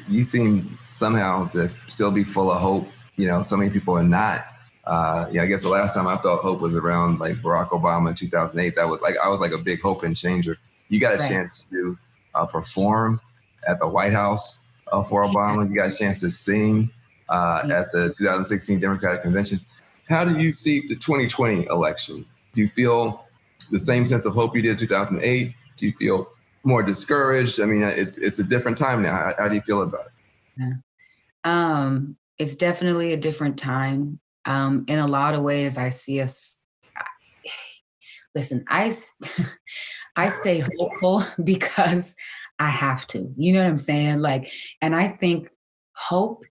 you seem somehow to still be full of hope. You know, so many people are not. I guess the last time I felt hope was around like Barack Obama in 2008. That was like, I was like a big hope and changer. You got a chance to perform at the White House for Obama. You got a chance to sing at the 2016 Democratic Convention. How do you see the 2020 election? Do you feel the same sense of hope you did in 2008? Do you feel more discouraged? I mean, it's a different time now. How do you feel about it? Yeah. It's definitely a different time. In a lot of ways, I see us. Listen, I stay hopeful because I have to. You know what I'm saying? Like, and I think hope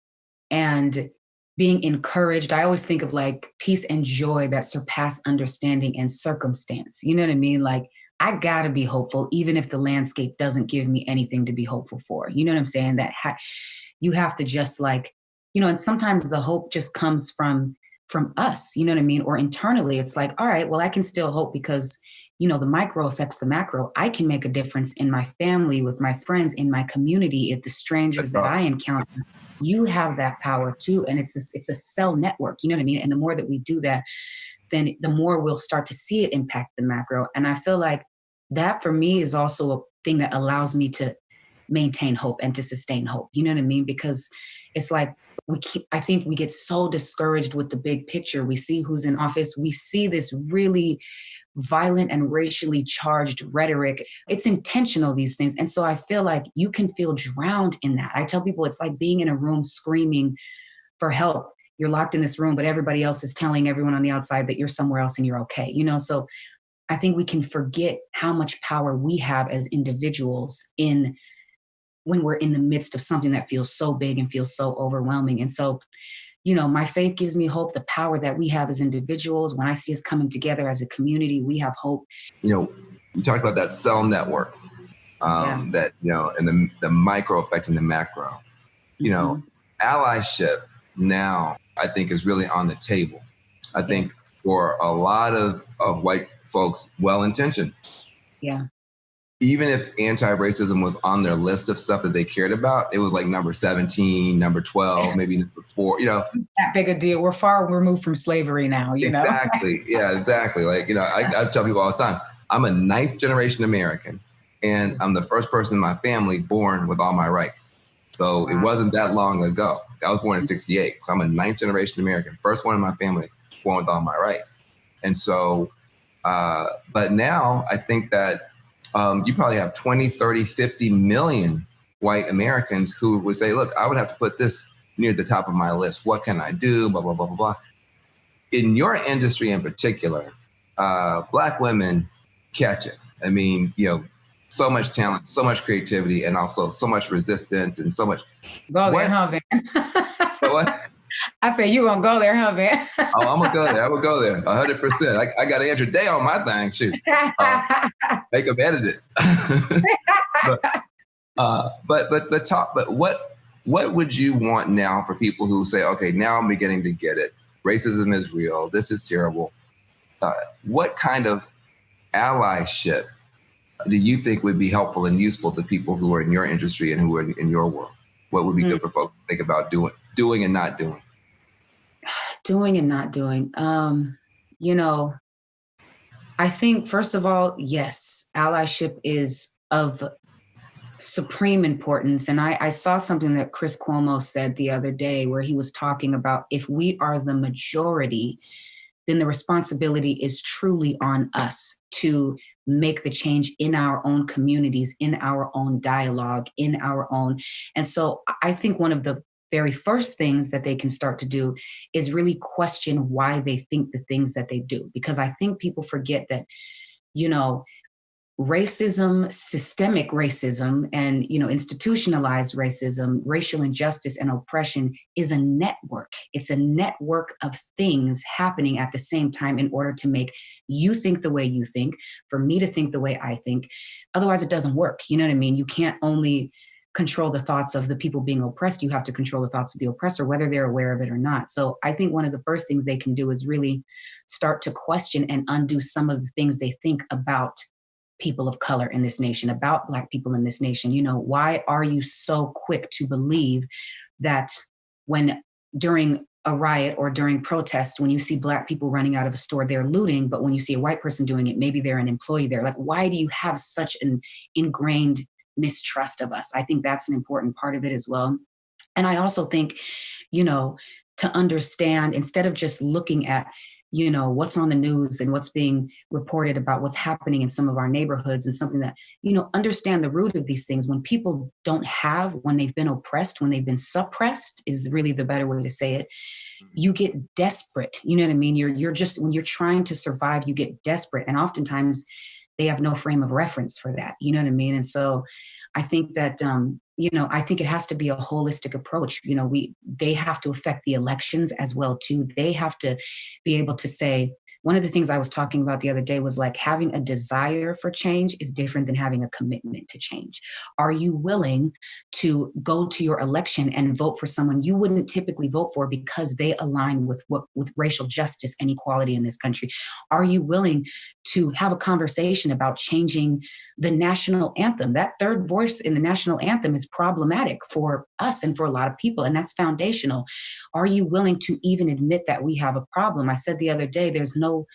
and being encouraged, I always think of like peace and joy that surpass understanding and circumstance. You know what I mean? Like, I gotta be hopeful, even if the landscape doesn't give me anything to be hopeful for. You know what I'm saying? That you have to just like, you know, and sometimes the hope just comes from us, you know what I mean? Or internally, it's like, all right, well, I can still hope because, you know, the micro affects the macro. I can make a difference in my family, with my friends, in my community, at the strangers that I encounter, you have that power too. And it's a cell network, you know what I mean? And the more that we do that, then the more we'll start to see it impact the macro. And I feel like that for me is also a thing that allows me to maintain hope and to sustain hope. You know what I mean? Because it's like I think we get so discouraged with the big picture. We see who's in office. We see this really violent and racially charged rhetoric. It's intentional, these things. And so I feel like you can feel drowned in that. I tell people it's like being in a room screaming for help. You're locked in this room, but everybody else is telling everyone on the outside that you're somewhere else and you're okay. You know, so I think we can forget how much power we have as individuals when we're in the midst of something that feels so big and feels so overwhelming. And so, you know, my faith gives me hope, the power that we have as individuals. When I see us coming together as a community, we have hope. You know, you talked about that cell network, that, you know, and the micro affecting the macro. You know, allyship now, I think, is really on the table. I think for a lot of white folks, well-intentioned. Yeah. Even if anti-racism was on their list of stuff that they cared about, it was like number 17, number 12, maybe number 4, you know. That big a deal. We're far removed from slavery now, you know. Exactly. Yeah, exactly. Like, you know, I tell people all the time, I'm a 9th generation American, and I'm the first person in my family born with all my rights. So it wasn't that long ago. I was born in 68. So I'm a 9th generation American, first one in my family born with all my rights. And so, but now I think that you probably have 20, 30, 50 million white Americans who would say, look, I would have to put this near the top of my list. What can I do? Blah, blah, blah, blah, blah. In your industry in particular, Black women catch it. I mean, you know, so much talent, so much creativity, and also so much resistance and so much. Go there, huh, man? What? I say you gonna go there, huh, man? Oh, I'm gonna go there. I will go there, 100%. I got Andra Day on my thing. Shoot, make them edit it. but talk. But what would you want now for people who say, okay, now I'm beginning to get it. Racism is real. This is terrible. What kind of allyship do you think would be helpful and useful to people who are in your industry and who are in your world? What would be good for folks to think about doing and not doing? Doing and not doing. You know, I think, first of all, yes, allyship is of supreme importance. And I saw something that Chris Cuomo said the other day where he was talking about if we are the majority, then the responsibility is truly on us to make the change in our own communities, in our own dialogue, in our own. And so I think one of the very first things that they can start to do is really question why they think the things that they do. Because I think people forget that, you know, racism, systemic racism, and, you know, institutionalized racism, racial injustice and oppression is a network. It's a network of things happening at the same time in order to make you think the way you think, for me to think the way I think. Otherwise, it doesn't work. You know what I mean? You can't only control the thoughts of the people being oppressed. You have to control the thoughts of the oppressor, whether they're aware of it or not. So I think one of the first things they can do is really start to question and undo some of the things they think about people of color in this nation, about Black people in this nation. You know, why are you so quick to believe that when during a riot or during protest, when you see Black people running out of a store, they're looting, but when you see a white person doing it, maybe they're an employee there? Like, why do you have such an ingrained mistrust of us? I think that's an important part of it as well. And I also think, you know, to understand, instead of just looking at, you know, what's on the news and what's being reported about what's happening in some of our neighborhoods, and something that, you know, understand the root of these things. When people don't have, when they've been oppressed, when they've been suppressed is really the better way to say it. You get desperate. You know what I mean? You're just, when you're trying to survive, you get desperate. And oftentimes they have no frame of reference for that. You know what I mean? And so I think that, you know, I think it has to be a holistic approach. You know, they have to affect the elections as well, too. They have to be able to say, one of the things I was talking about the other day was like having a desire for change is different than having a commitment to change. Are you willing to go to your election and vote for someone you wouldn't typically vote for because they align with racial justice and equality in this country? Are you willing to have a conversation about changing the national anthem? That third voice in the national anthem is problematic for us and for a lot of people, and that's foundational. Are you willing to even admit that we have a problem? I said the other day, there's no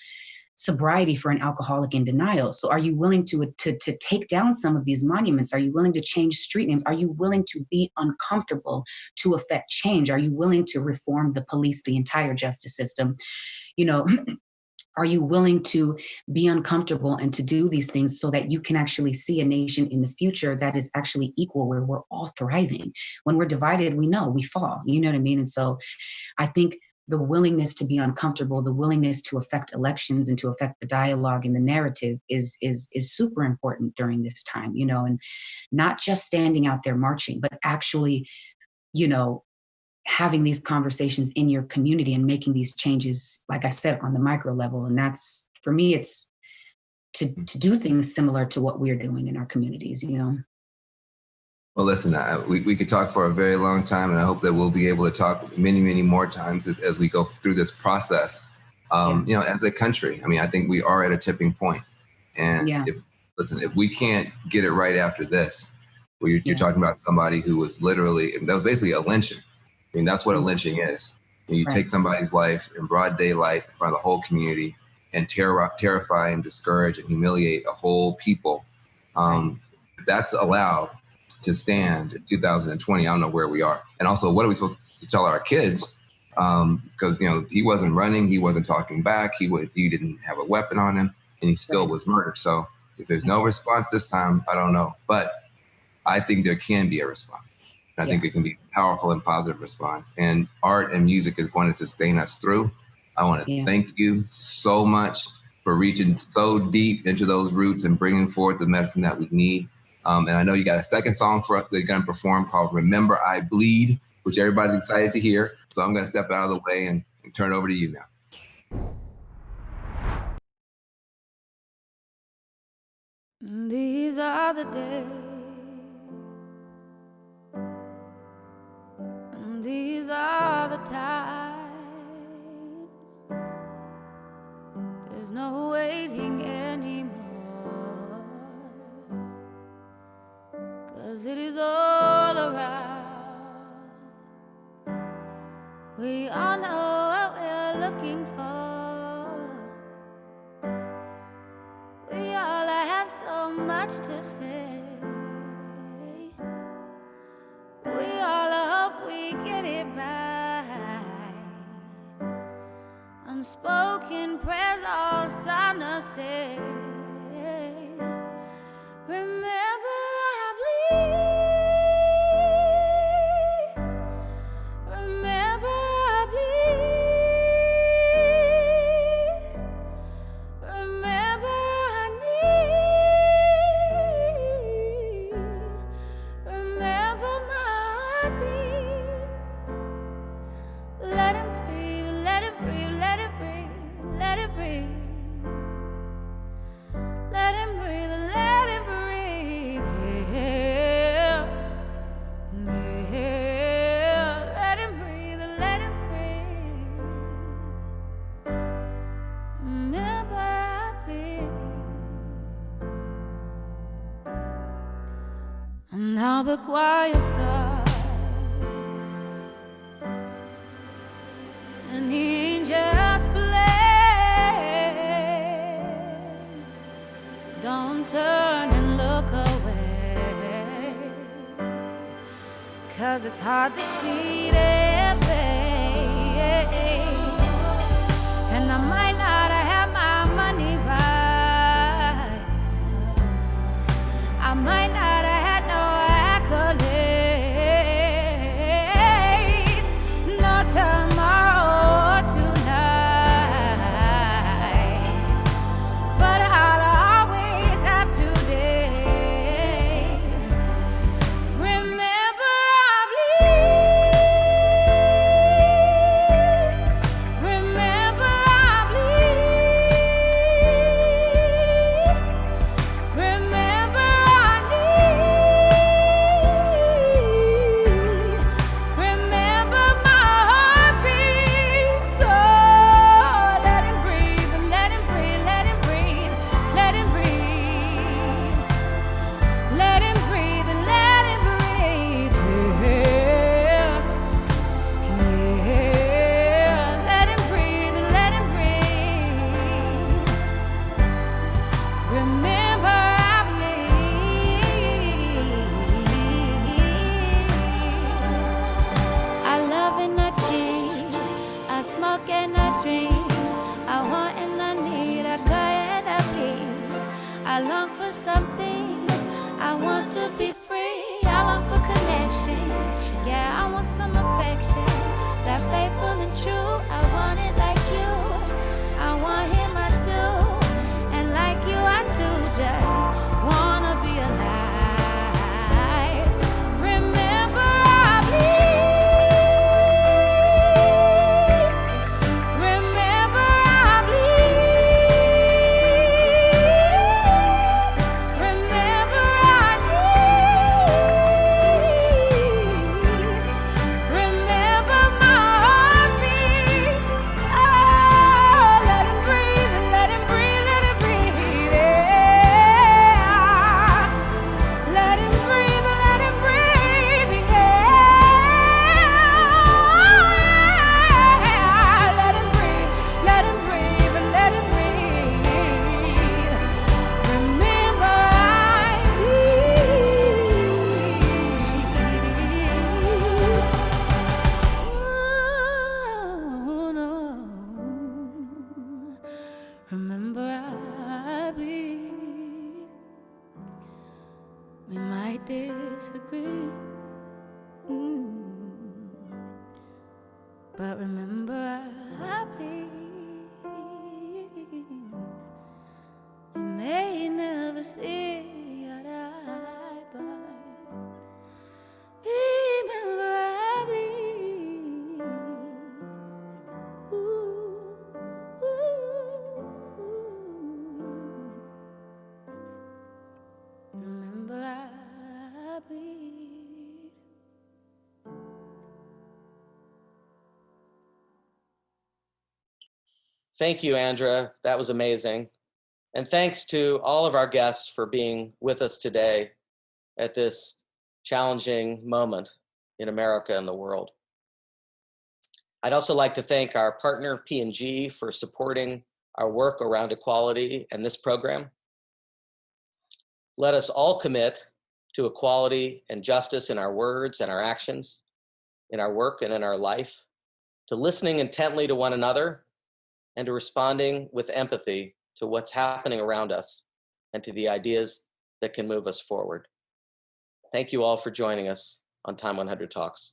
sobriety for an alcoholic in denial. So are you willing to take down some of these monuments? Are you willing to change street names? Are you willing to be uncomfortable to affect change? Are you willing to reform the police, the entire justice system? You know, are you willing to be uncomfortable and to do these things so that you can actually see a nation in the future that is actually equal, where we're all thriving? When we're divided, we know we fall, you know what I mean? And so I think the willingness to be uncomfortable, the willingness to affect elections and to affect the dialogue and the narrative is super important during this time, you know, and not just standing out there marching, but actually, you know, having these conversations in your community and making these changes, like I said, on the micro level. And that's, for me, it's to do things similar to what we're doing in our communities, you know. Well, listen, we could talk for a very long time, and I hope that we'll be able to talk many, many more times as we go through this process. You know, as a country, I mean, I think we are at a tipping point. And if we can't get it right after this, where you're talking about somebody who was literally, that was basically a lynching. I mean, that's what a lynching is. You take somebody's life in broad daylight in front of the whole community and terrify and discourage and humiliate a whole people. If that's allowed to stand in 2020, I don't know where we are. And also, what are we supposed to tell our kids? Because, you know, he wasn't running, he wasn't talking back, he didn't have a weapon on him, and he still was murdered. So if there's no response this time, I don't know. But I think there can be a response. And I think it can be a powerful and positive response. And art and music is going to sustain us through. I want to thank you so much for reaching so deep into those roots and bringing forth the medicine that we need. And I know you got a second song for us that you're going to perform called Remember I Bleed, which everybody's excited to hear. So I'm going to step out of the way and turn it over to you now. These are the days, and these are the times. There's no waiting anymore, 'cause it is all around. We all know what we're looking for. We all have so much to say. We all hope we get it right. Unspoken prayers all sound the same. Remember I bleed. Remember I bleed. Remember I need. Remember my beat. Let it breathe, let it breathe, let it breathe, let it breathe. Let him breathe, let him breathe. Yeah. Yeah. Let him breathe, let him breathe. Remember I bleed. And now the choir starts, and he just plays. Don't turn and look away, 'cause it's hard to see their face. And I might not have my money right, I might not have had no accolades, no tomorrow or tonight, but I'll always have today. Remember I bleed. smoke and I dream. I want and I need, I cry and I bleed. I long for something, I want to be free. I long for connection, yeah, I want some affection. That faithful and true, I want it like you. I want him, I do, and like you I do, just wanna be alive. Remember I bleed. Remember I bleed. Remember I need. Remember my heart beats. Oh, let him breathe and let him breathe, let him breathe. Yeah. Let him breathe and let him breathe. Yeah. Let him breathe and let him breathe. Remember I bleed. Oh, no. Remember I bleed. We might disagree, but remember I bleed. We may never see eye to eye, but remember I bleed. Ooh, remember I bleed. Thank you, Andra. That was amazing. And thanks to all of our guests for being with us today at this challenging moment in America and the world. I'd also like to thank our partner, P&G, for supporting our work around equality and this program. Let us all commit to equality and justice in our words and our actions, in our work and in our life, to listening intently to one another, and to responding with empathy to what's happening around us and to the ideas that can move us forward. Thank you all for joining us on Time 100 Talks.